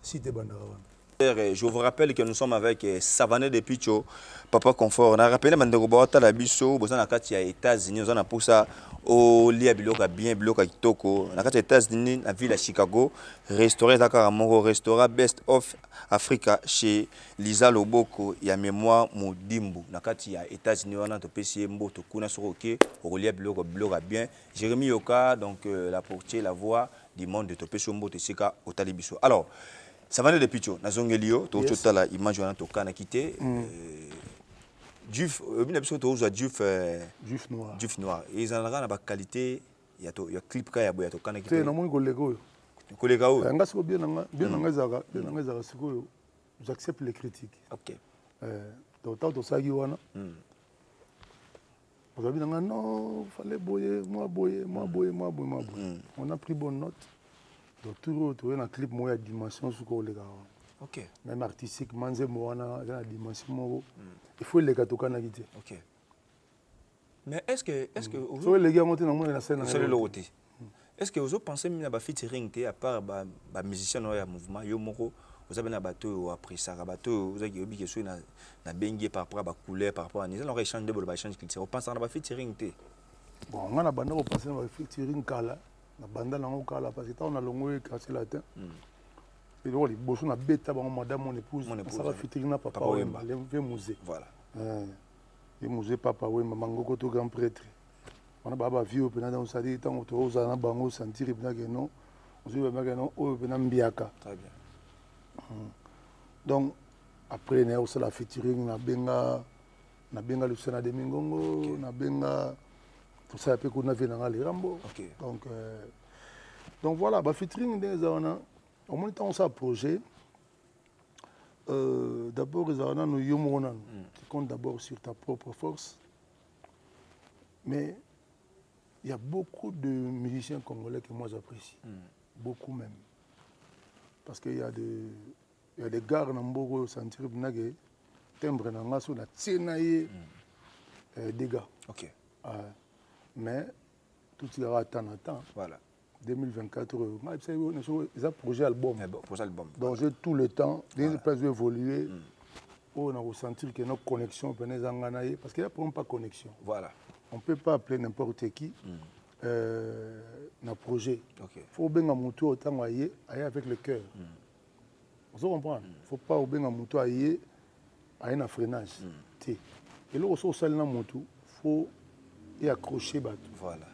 si te bandaka wana. Je vous rappelle que nous sommes avec Savané de Picho, Papa Confort. On a rappelé Mandego Bota la Bisso, Bosan Akati à États-Unis, on a pour ça au Lia Biloka bien Biloka Kitoko. On a Akati États-Unis, la ville à Chicago, restauré Dakar Mongo, restaurant Best of Africa chez Lisa Loboko, il y a mémoire Moudimbu. On a Akati à États-Unis, on a topé Mboto Kuna Soroke, au Lia Biloka Biloka bien. Jérémy Yoka, donc la portier, la voix du monde de topé Mboto Sika au Talibiso. Alors, Savané de Picho, Nazongelio, tu as la image de Tokana quitté. Juif, Juif noir. Juif noir. Et ils ont la qualité, il y a clip qui est Tokana quitté. C'est un collègue. Collègue. J'accepte les critiques. Ok. Donc, tant que ça, non, fallait boyer, moi boyer. On a pris bonne note. Donc, tout le clip, moi, il y a dimension sur le gars. Ok. Même artistique, manze moana, il y a dimension. Il faut les gars toka na guité. Ok. Mais est-ce que so les gars monter dans la scène. C'est le côté. Est-ce que vous pensez même à featuring à part ba musicien ou mouvement yo moko vous avez na bateau après ça bateau vous avez oublié que soit na bengue par rapport à ba couleur par rapport à ils ont échangé de ba échange culture. Vous pensez na ba featuring té. Bon, on a banda ko penser na featuring kala. Na banda nango kala parce que on a longo et cassé la tête. Et donc les bosso na beta ba madame mon épouse ça va featuring na papa Wemba le musée. Voilà. Le musée papa Wemba mangoko to grand prêtre. On a baba vieux pena dans ça dit tant to oza na bango sentir pena que non. On se va que non o pena mbiaka. Très bien. Donc après on a la featuring na benga le Sénat de Mingongo na benga tout ça peut qu'on a vu dans les Rambo. Donc voilà, bah featuring des on moins temps ça projet. D'abord les ana nous yomona tu comptes d'abord sur ta propre force. Mais il y a beaucoup de musiciens congolais que moi j'apprécie. Beaucoup même. Parce qu'il y a des gars dans Mbogo sentir binage timbre na ngaso na tsenaye des gars. OK. Mais tout il y aura temps. Voilà. 2024, c'est un projet album. Donc j'ai tout le temps, des places évoluer. On a ressenti que notre connexion parce qu'il n'y a pas de connexion. Voilà. On ne peut pas appeler n'importe qui un projet. Il faut bien un mouton autant aller avec le cœur. Vous comprenez? Il ne faut pas bien un mouton aller à un freinage. Et là, on se sale dans le mouton, il faut y accrocher. Voilà.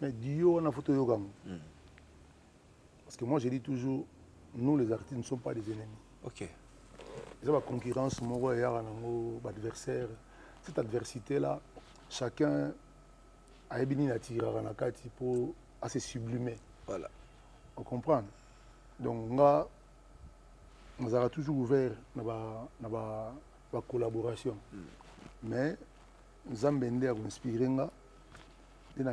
Mais Dieu, on a photo yoga. Parce que moi, je dis toujours, nous les artistes ne sommes pas des ennemis. Ok. Il y a la concurrence, mon adversaire. Cette adversité-là, chacun a béni la tire pour se sublimer. Voilà. On comprend. Donc, nous avons toujours ouvert la collaboration. Mais nous avons inspiré. Puis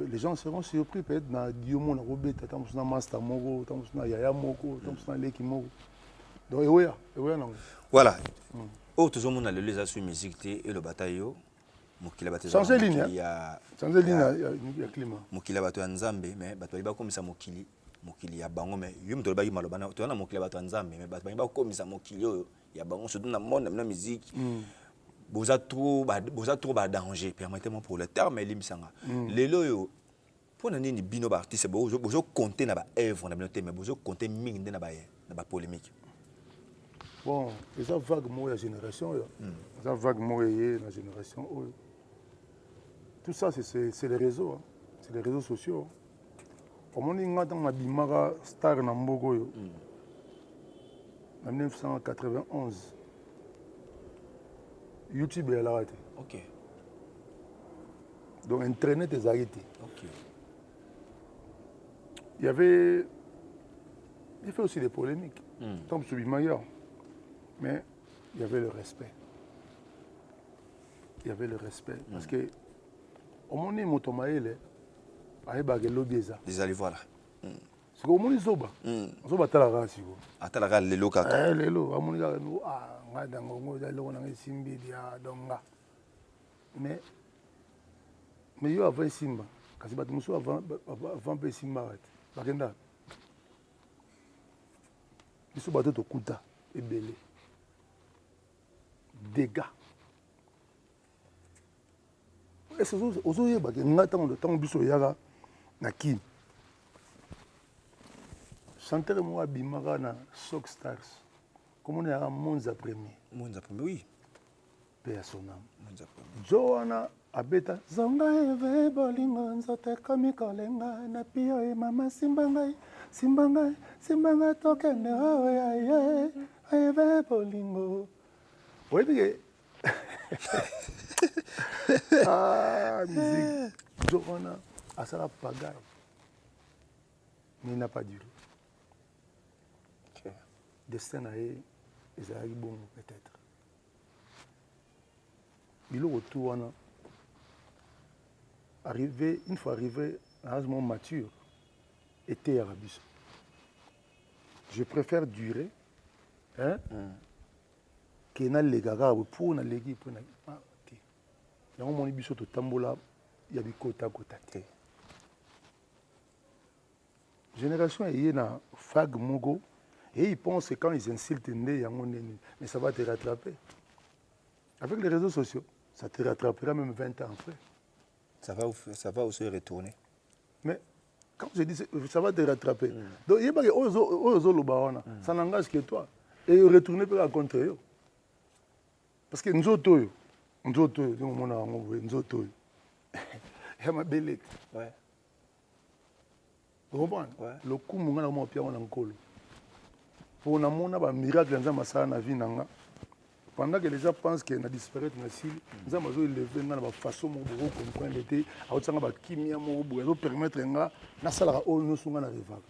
les gens seront surpris peut-être dans Dieu mon robé tant que master moko tant que yaya moko tant que leki moko donc voilà autres hommes on a le les sur musique et le bataillon mokila bateau changer ligne il y a climat mokila bateau nzambe mais bateau ba komisa mokili ya bango mais yum to ba yimalo bana to na mokila bateau nzambe mais bateau ba komisa mokili ya bango surtout na monde na musique vous êtes trop danger permettez-moi pour le terme mais limisanga les loyo pour nani ni bino ba artiste vous compter na ba œuvre na bino mais vous compter ming na ba la polémique. Bon, les vagues moi la génération, les vagues moi la génération. Tout ça c'est les réseaux, c'est les réseaux sociaux. Comme on dit dans ma bimara star Nambogo en 1991. YouTube est arrêté. Ok. Donc Internet est arrêté. Ok. Il y avait aussi des polémiques. Comme sur Bimaya. Mais il y avait le respect. Il y avait le respect. Parce que au moment où Motomaele a eu lobby ça. Désolé, voilà. C'est au moment où Zoba. Zoba tala rasi go. Atala le local. Le lo, amoni ga no ngada ngongo za lo na simbi dia donga. Mais yo avant Simba, kasi batu muso avant pe Simba rat. Bakenda. Biso bato to kuta ebele. Dégâts. Est-ce que vous avez un temps de temps biso yaga na kim? Chanteur moi bimara na Shock Stars. Comment on est à Monza premier? Monza premier, oui. Paix à son âme. Monza premier. Joana abeta zonga eve bolingo nzote komi kolenga na pio e mama simbangai tokende oya eve bolingo. Oui, mais musique. Joana a ça la pagaille. Mais il n'a pas duré. Okay. Destin a eu, ils ont eu bon peut-être. Il retour arrivé, une fois arrivé à un moment mature, était arabis. Je préfère durer, hein, que na legaga pour na legi pour na ti. Ya mon biso to tambola ya bikota kota te. Génération est na fag mogo et ils pensent que quand ils insultent né yango neni, mais ça va te rattraper. Avec les réseaux sociaux, ça te rattrapera même 20 ans après. Ça va aussi retourner. Mais quand je dis ça va te rattraper. Donc il y a pas que ça n'engage que toi et retourner peut contre eux. Parce que nous autres, nous il y a ma belle. Ouais. Vous comprenez? Ouais. Le coup, mon gars, mon pied, mon col. Pour nous, on a un miracle dans ma vie. Pendant que les gens pensent qu'il y a disparu, nous avons élevé dans la façon dont nous comprenons l'été, à autant que chimie, nous permettre de salle nous sommes dans rival.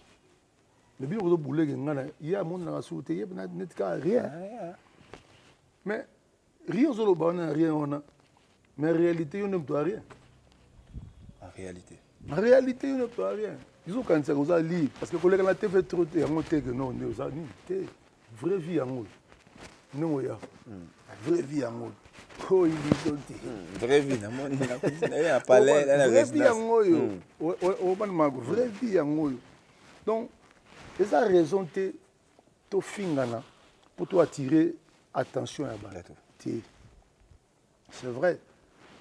Le bien vous boulez il y a un monde dans la société, il n'y a rien. Mais rien sur le banc, rien on a. Mais en réalité, on ne peut rien. En réalité. En réalité, on ne peut rien. Ils ont quand ça lire parce que collègue la TV trop té en té que non on ça ni té vraie vie en haut. Non ya. Vraie vie en haut. Oh il dit vraie vie na mon na palais na vraie vie en haut. O ban mago vraie vie en haut. Donc les a raison té to fingana pour toi attirer attention à bas. C'est vrai.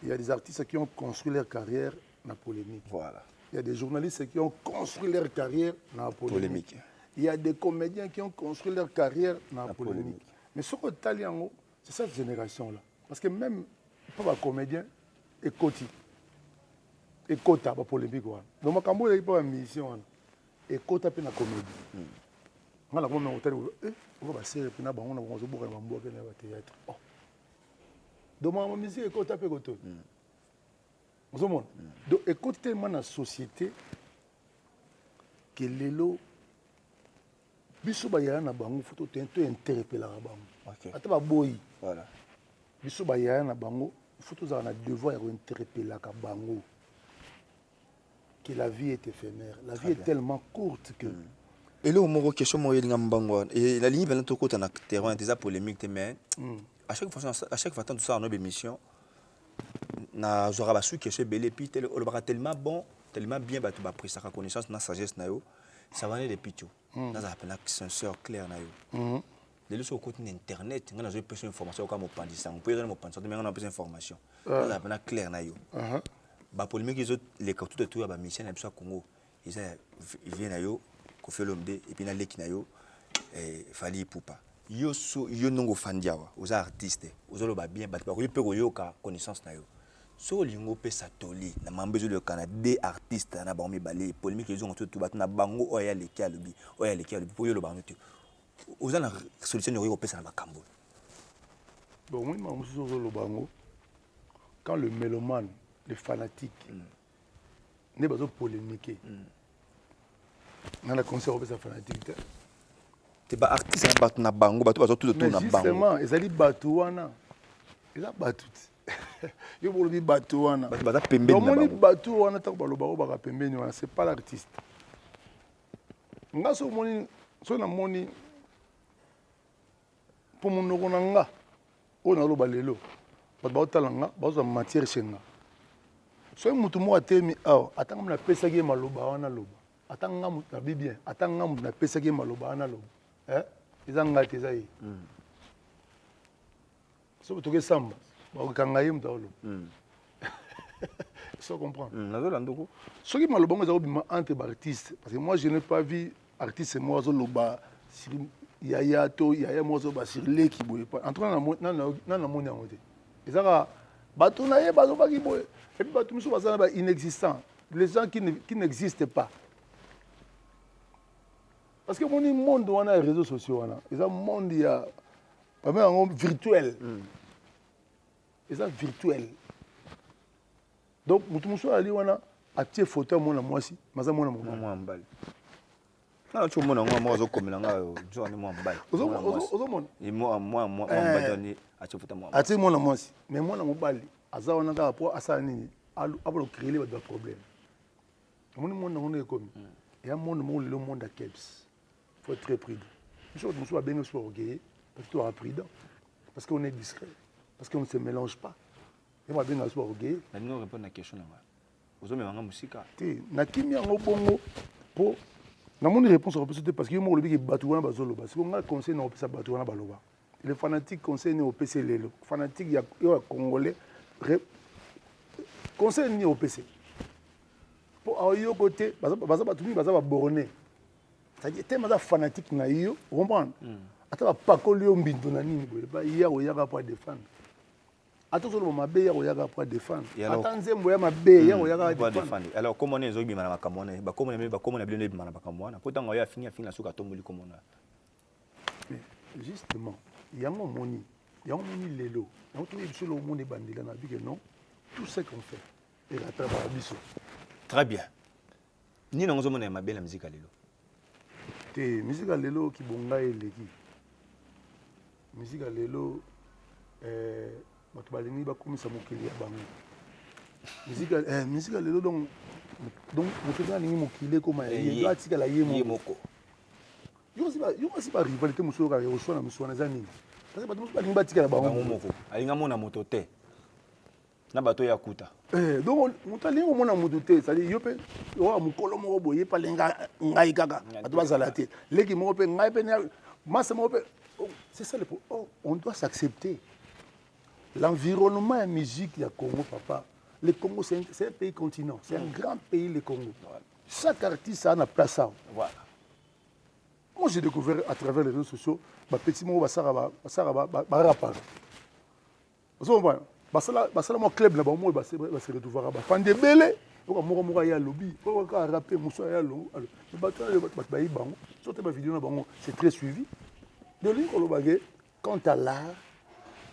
Il y a des artistes qui ont construit leur carrière dans la polémique. Voilà. Il y a des journalistes qui ont construit leur carrière dans la polémique. Il y a des comédiens qui ont construit leur carrière dans la polémique. Mais ce que tu c'est cette génération-là. Parce que même pas les comédiens, et Koti, et Kota, la polémique. Donc, quand il y a une mission, et Kota, c'est la comédie. On va faire un hôtel, on va faire un hôtel, on va faire un théâtre. Donc, ma musique, et Kota, c'est Kota. Donc, écoute tellement dans la société que les lots, biso bayana na bango faut to interpeller la bango. Ata ba boyi. Voilà. Biso bayana na bango faut to za na devoir de interpeller la bango. Que la vie est éphémère. La vie est tellement courte que. Et là, on me question moi il ngambangwa et la ligne ben to kota na terrain des polémiques mais à chaque fois tout ça en nos émissions na zora basu que c'est belé puis tellement bon tellement bien ba tu ba pris sa connaissance na sagesse na yo ça va aller des pichou na za appela senseur clair na yo les leçons au côté internet ngana zo personne information comme opandisa on peut donner opandisa mais on a plus information na za appela clair na yo ba polémique les autres les tout ba mission na biso Congo ils viennent na yo ko fait l'homme et puis na leki na yo Fally Ipupa. Yo nongo fandiawa, aux artistes, aux oloba bien bat ba ko pe ko yoka connaissance na yo. So lingo pe satoli na mambezo le Canada des artistes na ba mi balé polémique ils ont tout bat na bango oya le kialobi pour yo lo ba noté. Aux ana solution yo pe na makambo. Bon moi ma muso zo lo bango quand le mélomane, le fanatique ne pas polémiquer. Dans la concert on sa fanatique. C'est pas artiste na bango bato bazo tout na bango. Justement, ils allaient bateau wana. Ils a battu. Yo bolobi bateau wana. Bato pembeni na bango. Bateau wana ta baloba o ba pembeni wana, c'est pas l'artiste. Nga so moni so na moni pour mon noko nga o na lo balelo. Bato ba talanga, ba zo matière chenga. So mutu mo atemi aw, atanga na pesa ge maloba wana loba. Atanga mutu na bien, atanga mutu na pesa ge maloba wana loba. Ils ont gâté ça. Si vous avez samba, vous avez gagné un peu. Ça comprend. Ce qui m'a le bon, c'est entre les artistes. Parce que moi, je n'ai pas vu artiste moi sur le bas. Yaya to, Yaya moi sur sur les qui bouillent pas. Entre dans le monde en côté. Ils ont bateau na ye bateau pas qui bouille. Et puis bateau nous sommes inexistants. Les gens qui n'existent pas. Parce que mon monde on a les réseaux sociaux là, ils ont monde il y a pas même un virtuel. Ils ont virtuel. Donc mutumusho ali wana atie photo mon na mwasi, maza mon na moi mbali. Na tu mon na moi zo komela nga jo ni moi mbali. Ozo mon. Et moi mbali ni atie photo moi. Atie mon na mwasi, mais mon na mbali aza wana ka rapport asa nini abolo créer les problèmes. Mon monde on est comme. Il y a monde le monde à Kebs. Il faut être très prudent. Je suis bien orgueilleux, parce que tu es prudent, parce qu'on est discret, parce qu'on ne se mélange pas. Je suis bien orgueilleux. Mais nous répondons à la question. Vous avez une musique. Nakimi en bongo pour na mon réponse parce que moi le bi batouana bazoloba. C'est qu'on a conseil na opesa batouana baloba. Les fanatiques conseil ni opesa lelo. Fanatique ya congolais conseil ni opesa. Pour à yo côté baza batumi baza ba borné. C'est-à-dire tellement fanatique na yo, vous comprenez? Ata pas coller au mbindo na nini boye ba ya o ya pour défendre. Ata so le mabe ya o ya pour défendre. Ata nzembo ya mabe ya o ya pour défendre. Alors comment on ezo bima na makamona ba comment on bien bima na makamona. Pourtant on ya fini na suka tomboli comme on a. Mais justement, yango moni lelo. Na to biso le monde bandila na bike non. Tout ce qu'on fait et la travail biso. Très bien. Ni na ngozomona mabe la musique lelo. Te musique lelo ki bonga eleki. Musique lelo bato balingi bakomisa mokili ya bango. Musique lelo donc moto alingi mokili koma ye atika la ye moko. Yo si ba rivalité muso ka yo sona muso na zani. Parce que bato muso balingi batika la bango moko. Alinga mona moto te. Na bato ya kuta. Donc moto alingi mona moto te, c'est-à-dire yo pe yo mukolo moko boye pa lenga ngai kaka. Bato bazala te. Leki moko pe ngai pe masa moko pe. C'est ça le problème. On doit s'accepter. L'environnement et la musique du Congo, papa. Le Congo, c'est un pays continent. C'est un grand pays, le Congo. Chaque artiste a une place. Voilà. Moi, j'ai découvert à travers les réseaux sociaux, ma petit mot, Basara, rapport. Vous comprenez? Basala, mon club, là, moi, se retrouver à Fande Belé. Moi, ya lobby. Moi, rapper, Moussa ya lo. C'est très suivi. De l'île, quant à l'art,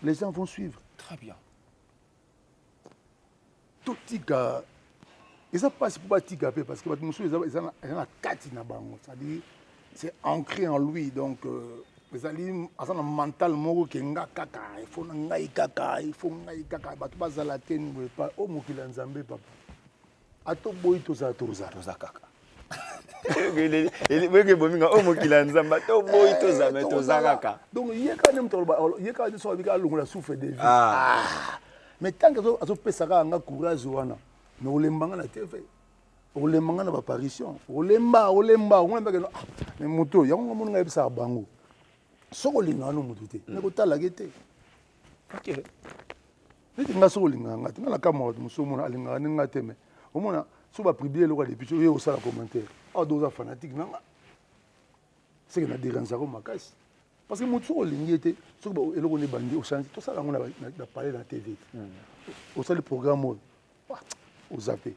les gens vont suivre. Très bien. Tout tika, ils n'ont pas si pour tika parce que ils ont la carte na bango, c'est-à-dire c'est ancré en lui donc les alliés à un mental moro qui nga kaka, il faut ngai kaka, batu bazala ten pas o mokila nzambe papa. Ato boy to za kaka. Donc il y a quand même so avec la souffle de vie. Mais tant que azo pesaka nga courage wana, mais olembanga na TV. Olembanga na apparition. Olemba, on ba que mais moto, yango mo nga bisa bango. Soko linga no moto te. Na ko tala gete. OK. Niti nga soko linga ngati na la kamera musomo na linga nga teme. Omona so ba publier le roi depuis yo sala commentaire. Ah doza fanatique nanga. c'est que na dérange ko makasi parce que motu olingi était ce que eloko ne bandi au change tout ça là on a parlé dans la TV au sein du programme au zappé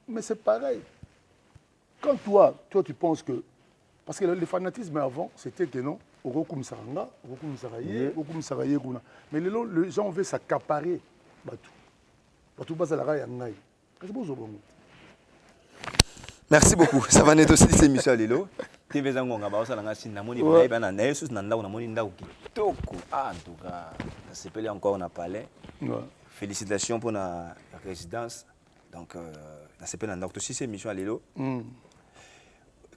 mais c'est pareil quand toi tu penses que parce que le fanatisme avant c'était que non Okokumisaranga, Okokumisaraye, mais les gens veulent s'accaparer. Batou passe à la raille. Merci beaucoup. Ça va être aussi cette émission Lelo. TV Zangonga ba osala nga sina moni ba na na yesus na ndako na moni ndako kitoko. En tout cas, ça s'appelle encore on a parlé. Félicitations pour la résidence. Donc ça s'appelle na ndako aussi cette émission Lelo.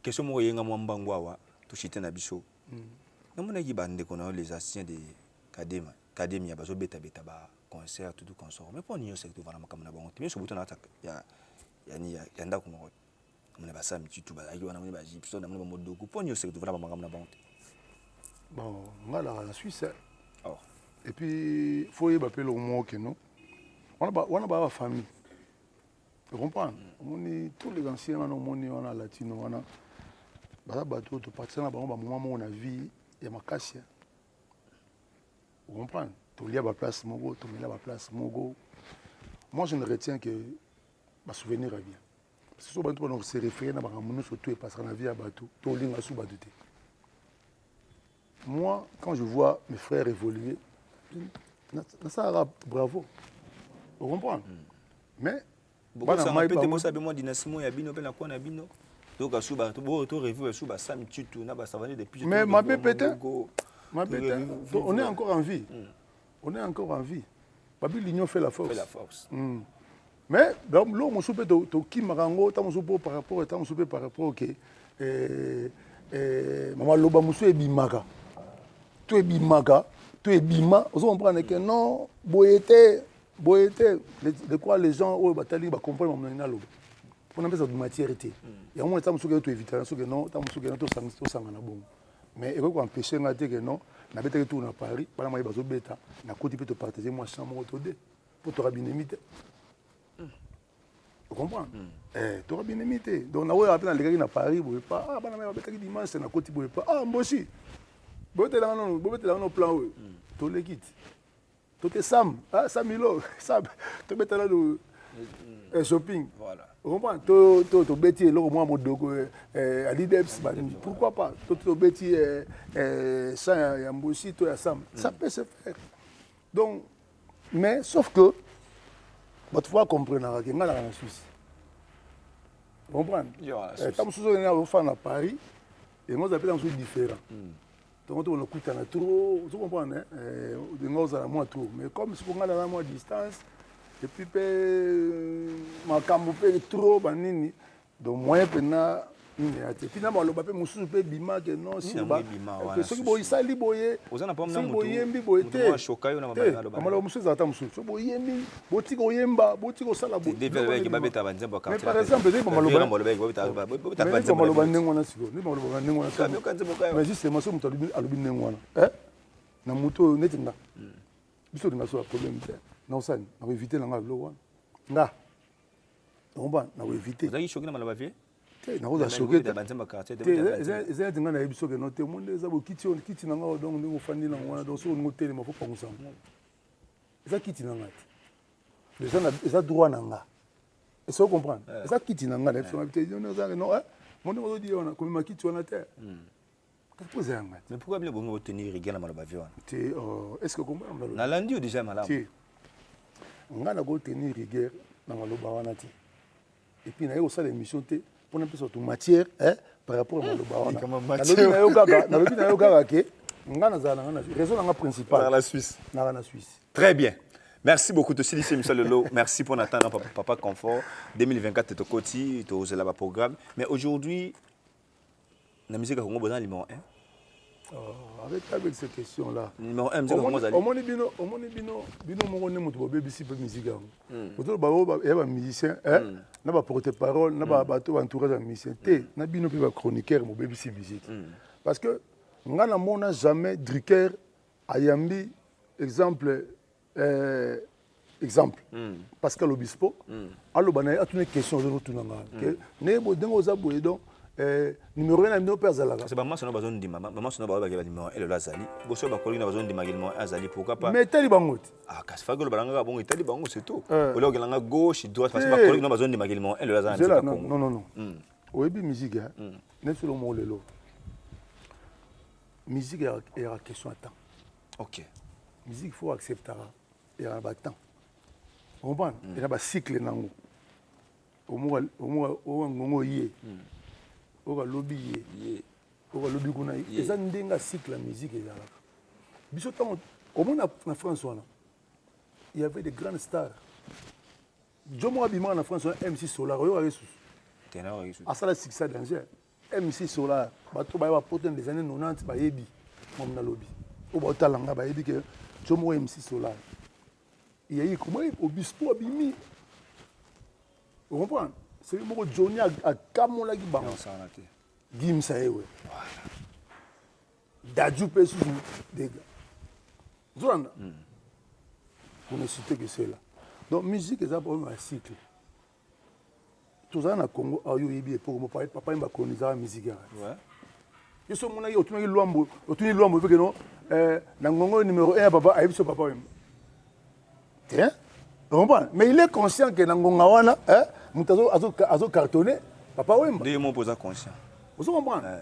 Question mo yenga mo mbangwa to chité na biso. Namonaki bande qu'on a les anciens de Kadema ya bazo beta ba concert tout consort mais pour nous c'est tout vraiment comme na bon mais ce bouton attaque ya ndako mo on ba ça mitu ba ayo na ba gypso na mo modoko pour nous c'est tout vraiment comme na bon la Suisse et puis faut y appeler au mot que non on a ba famille tu comprends on est tous les anciens on a latino on a ba bateau to partir na ba moment on a vie et ma casse. Vous comprenez? Tu lis à ma place, Mogo, tu mets à ma place, Mogo. Moi, je ne retiens que ma souvenir à bien. Parce que si on se réfère à mon surtout et passer la vie à bateau, tu lis à sous bateau. Moi, quand je vois mes frères évoluer, ça arabe, bravo. Vous comprenez? Mais, moi, dynastie, il y a bino, il y a quoi, na bino. Donc, à sous bateau, tu revu sous bateau, ça me tue tout, n'a pas savonné depuis. Mais ma bête, on est encore en vie. On est encore en vie. Babi l'union fait la force. Mais l'homme on soupe to qui marango ta soupe par rapport à ta soupe par rapport OK. Maman loba musu ebimaka. Tu ebimaka, tu ebima, on comprend que non boyete de quoi les gens au batali ba comprendre mon na loba. On appelle ça de matière été. Et au moins ta musu que tu éviter ça que non, ta musu que non to sangana bon. Mais il faut empêcher que non, na bête que tout na Paris, pas la moitié bazo bêta, na côté peut te partager moi chambre autodé pour te rabiner mité. Tu comprends? Tu rabiner mité. Donc na ouais après les gars na Paris, vous pas ah bana bête qui dimanche na côté vous pas ah mbosi. Bote là non plan ouais. Tu les quittes. Tu te sam, ah Samilo, sam. Tu bête là le shopping. Voilà. Tu comprends? Tu bêtis là au moins mon dogo à l'IDEPS, pourquoi pas? Tu bêtis ça Yambosi, toi à Sam. Ça peut se faire. Donc, mais sauf que, tu vas comprendre que dans la Suisse. Tu comprends? Tu as un fan à Paris et moi j'appelle un truc différent. Donc on écoute trop, tu comprends? Nous avons moins trop. Mais comme si on a la moins distance. Et puis, ma camoufle trop, banini. Donc, moi, pendant une et puis, on va moussou pe bima que non, si on va. Ce qui boy ça liboye. Vous en avez pas même boyembi boyete. Moi choqué on va ba. Amala moussou za ta moussou. So boyembi, botiko yemba, botiko sala bo. Des verres qui babeta banzemba mais par exemple, des maloba. Des maloba nengwana siko. Des maloba nengwana siko. Mais justement, so mutu alubi nengwana. Na mutu netinga. Biso dinga so problème. Non ça on va éviter la loi nga on va éviter vous avez choqué na malaba vie na vous a choqué banzemba quartier des dinga na biso que non te monde za bo kiti na nga donc ndingo fandi na ngwana donc so ngotel ma faut pas ngusam ça kiti na nga les gens ça droit na nga et ça comprendre ça kiti na nga na so habité non mon on dit on a comme ma kiti on a terre. Mais pourquoi bien vous tenir rigueur na malaba vie est-ce que comment na lundi déjà malaba on a tenir rigueur dans maloba wana ti et puis na yo ça l'émission té pour na pesa matière par rapport à maloba wana na lobi na yo gaga ke ngana za na raison nga principal dans la Suisse très bien. Merci beaucoup de Céline Michel Lelo. Merci pour attendre papa confort 2024 to koti to osela ba programme mais aujourd'hui la musique a Congo besoin numéro 1. Avec ces questions-là, numéro 1, bino mon ne mutu BBC pe musique yango. Boto ba ba musicien na ba porte-parole na ba bato entourage de musicien té na bino pe ba chroniqueur mo BBC musique. Parce que ngana mona jamais Drucker ayambi exemple Pascal Obispo allo bana atune question de retour nga que ne bo dengo za boye donc numéro 1 na bino mpe azalaka. Parce que maman sono bazon ndima, maman sono ba ba numéro 1 le lazali. Boso ba kolina bazon ndima numéro 1 azali pourquoi pas? Mais tali bango ti. Ah kasi fa golo balanga bon itali bango c'est tout. Ole ogelanga gauche droite parce que ba kolina bazon ndima numéro 1 le lazali c'est pas Congo. Non non non. Oyebi musique hein. N'est solo mo lelo. Musique est la question à temps. OK. Musique faut accepter il y a ba temps. On comprend? Il y a ba cycle nango. Au ngongo yé. Au lobby yé. Au lobby kuna. Et ça ndenga cycle la musique ezalaka. Biso tant comme na France wana. Il y avait des grandes stars. Jomo Abima en France MC Solar yo resus. Ténor resus. À ça la succès danger. MC Solar bato ba porter des années 90 ba yebi mom na lobby. Au ba talanga ba yebi que Jomo MC Solar. Il y a eu comment Obispo Abimi. Vous comprenez? C'est le mot Johnny à Kamola qui bang. Non, ça en a été. Gim Saewe. Dadju Pesu des gars. Vous entendez? Vous ne citez que cela. Donc, musique, c'est un cycle. Tout ça, na Congo, ayo yebi pour me parler, papa m'a colonisé la musique. Ouais. Je suis mon aïe, autour de l'Ouambo, parce que non, dans Congo numéro 1, papa, aïe, ce papa. Tiens. Mais il est conscient que dans Gongawana, il cartonné. Papa Wemba. Deux mots posant conscient. Vous comprenez?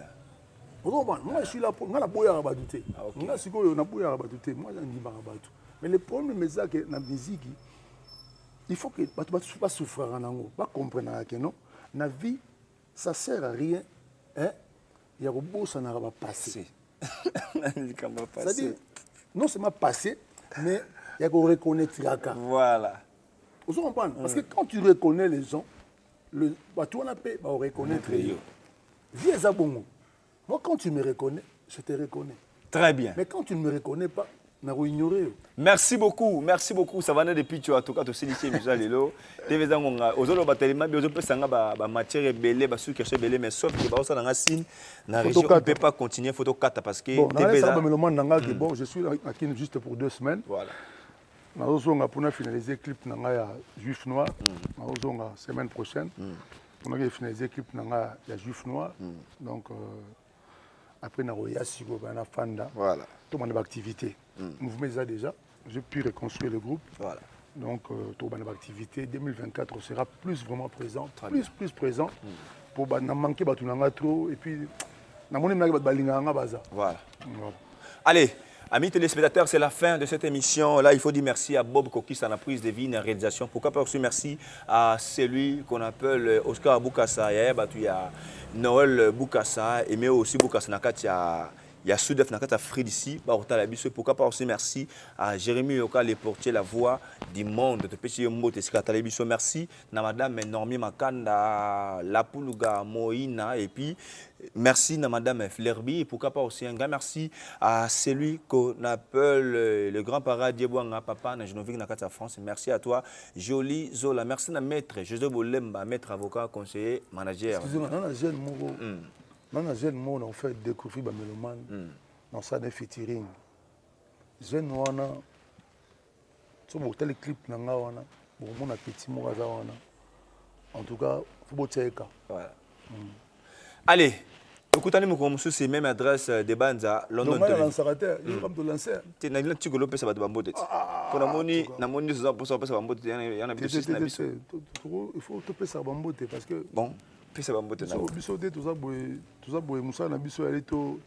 Vous comprenez? Moi, je suis là pour. Moi, je suis là pour douter. Moi, je suis là pour douter. Moi, je dis pas douter. Mais le problème, c'est que dans la musique, il faut que les gens ne pas souffrir, pas comprendre que non. Dans la vie, ça ne sert à rien. Il y a un beau, ça n'a pas passé. C'est-à-dire, non seulement passé, mais il y a qu'on reconnaître. Voilà. Vous comprenez? Parce que quand tu reconnais les gens, le bateau n'a pas reconnaître. Viens à bon. Moi, quand tu me reconnais, je te reconnais. Très bien. Mais quand tu ne me reconnais pas, je vais ignorer. Merci beaucoup, merci beaucoup. Ça va depuis tu as tout cas aussi lycée Michel Lelo. TV zangonga ozolo batelema bi ozope sanga ba matière belé ba sucre belé mais sauf que ba ça dans signe na région on peut pas continuer photo 4 parce que TV ça me demande nanga que bon je suis à Kin juste pour 2 semaines. Voilà. Na ozonga pour finaliser clip nanga ya Juif Noir. Na ozonga semaine prochaine. On a finalisé clip nanga ya Juif Noir. Donc après na roya siko na fanda. Voilà. Tout mon activité. Mouvement déjà, j'ai pu reconstruire le groupe. Voilà. Donc, tout mon activité 2024 sera plus vraiment présent, plus présent pour ne manquer pas trop et puis voilà. Allez. Amis téléspectateurs, c'est la fin de cette émission. Là, il faut dire merci à Bob Kokis à la prise de vie, à la réalisation. Pourquoi pas aussi merci à celui qu'on appelle Oscar Boukassa. Il y a Noël Boukassa et mais aussi Boukassa Nakati. Il y a Soudef Nakata Fred ici, pourquoi pas aussi merci à Jérémy Yoka, les portiers, la voix du monde de Péché Mbote, merci à madame Normi Makanda, Lapuluga Moïna, et puis merci à madame Flerby, et pourquoi pas aussi un grand merci à celui qu'on appelle le grand paradis Diebouanga, papa, Najonovic Nakata France, merci à toi, Jolie Zola, merci à maître José Bolemba, maître avocat, conseiller, manager. Excusez-moi, non, jeune monde en fait découvrir Bameloman dans ça des featuring. Jeune wana, tu vois tel clip nanga wana, bon mon appétit moi wana. En tout cas, faut botter ka. Voilà. Allez, écoutez nous comme c'est même adresse de Banza London. Non, lancerateur, il va me lancer. Tu n'as pas tigolo pesa ba bambote. Pour la moni, na moni ça pour ça pesa bambote, il y en a plus na biso. Il faut te pesa bambote parce que bon. Biso tout ça boy musa na biso ali to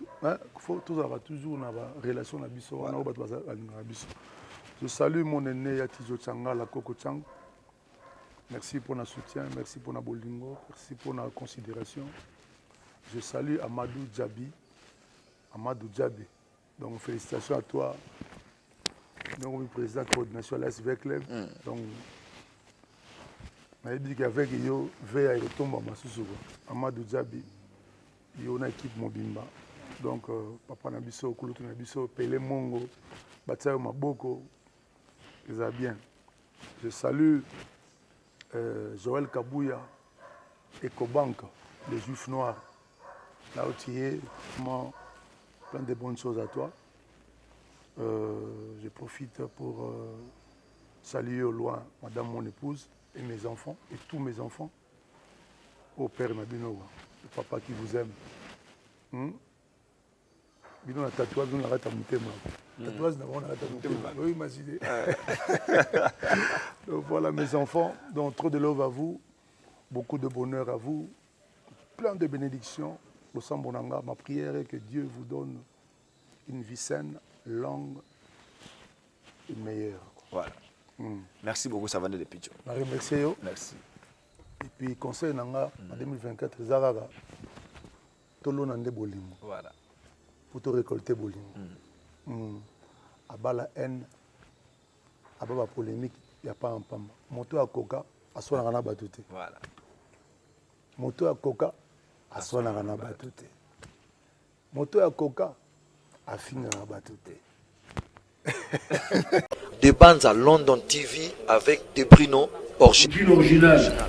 faut toujours na relation na biso na ba na biso. Je salue mon aîné Yatizo Changa la Coco Chang. Merci pour notre soutien, merci pour notre bolingo, merci pour notre considération. Je salue Amadou Djabi. Donc félicitations à toi. Donc le président de coordination de la SV Club. Donc je dis qu'avec yo veille à retomber à Masusugo, Amadou Djabi, il y a une équipe Mobimba. Donc papa Nabiso, Kouloutou Nabiso, Pele Mongo, Batayo Maboko, ils sont bien. Je salue Joël Kabouya, Ecobank, les Juifs Noirs. Là où tu es, plein de bonnes choses à toi. Je profite pour saluer au loin Madame mon épouse et mes enfants, et tous mes enfants. au père Mabino, le papa qui vous aime. Bino na tatouage, on arrête à mutema. Tatouage, on arrête à mutema. Oui, ma idée. Donc voilà mes enfants, donc trop de love à vous, beaucoup de bonheur à vous, plein de bénédictions. Au Sambonanga, ma prière est que Dieu vous donne une vie saine, longue et meilleure. Voilà. Merci beaucoup, Savane de Picho. Merci. Merci. Et puis, conseil nanga en 2024, Zaraga, Tolo Nande Bolingo. Voilà. Pour te récolter Bolingo. Aba la haine, aba la polémique, il n'y a pas un pamba. Moto à coca, à soi n'a batute. Voilà. Moto à coca, à soi n'a batute. Moto à coca, à fin n'a batute. De Banza London TV avec des Bruno original.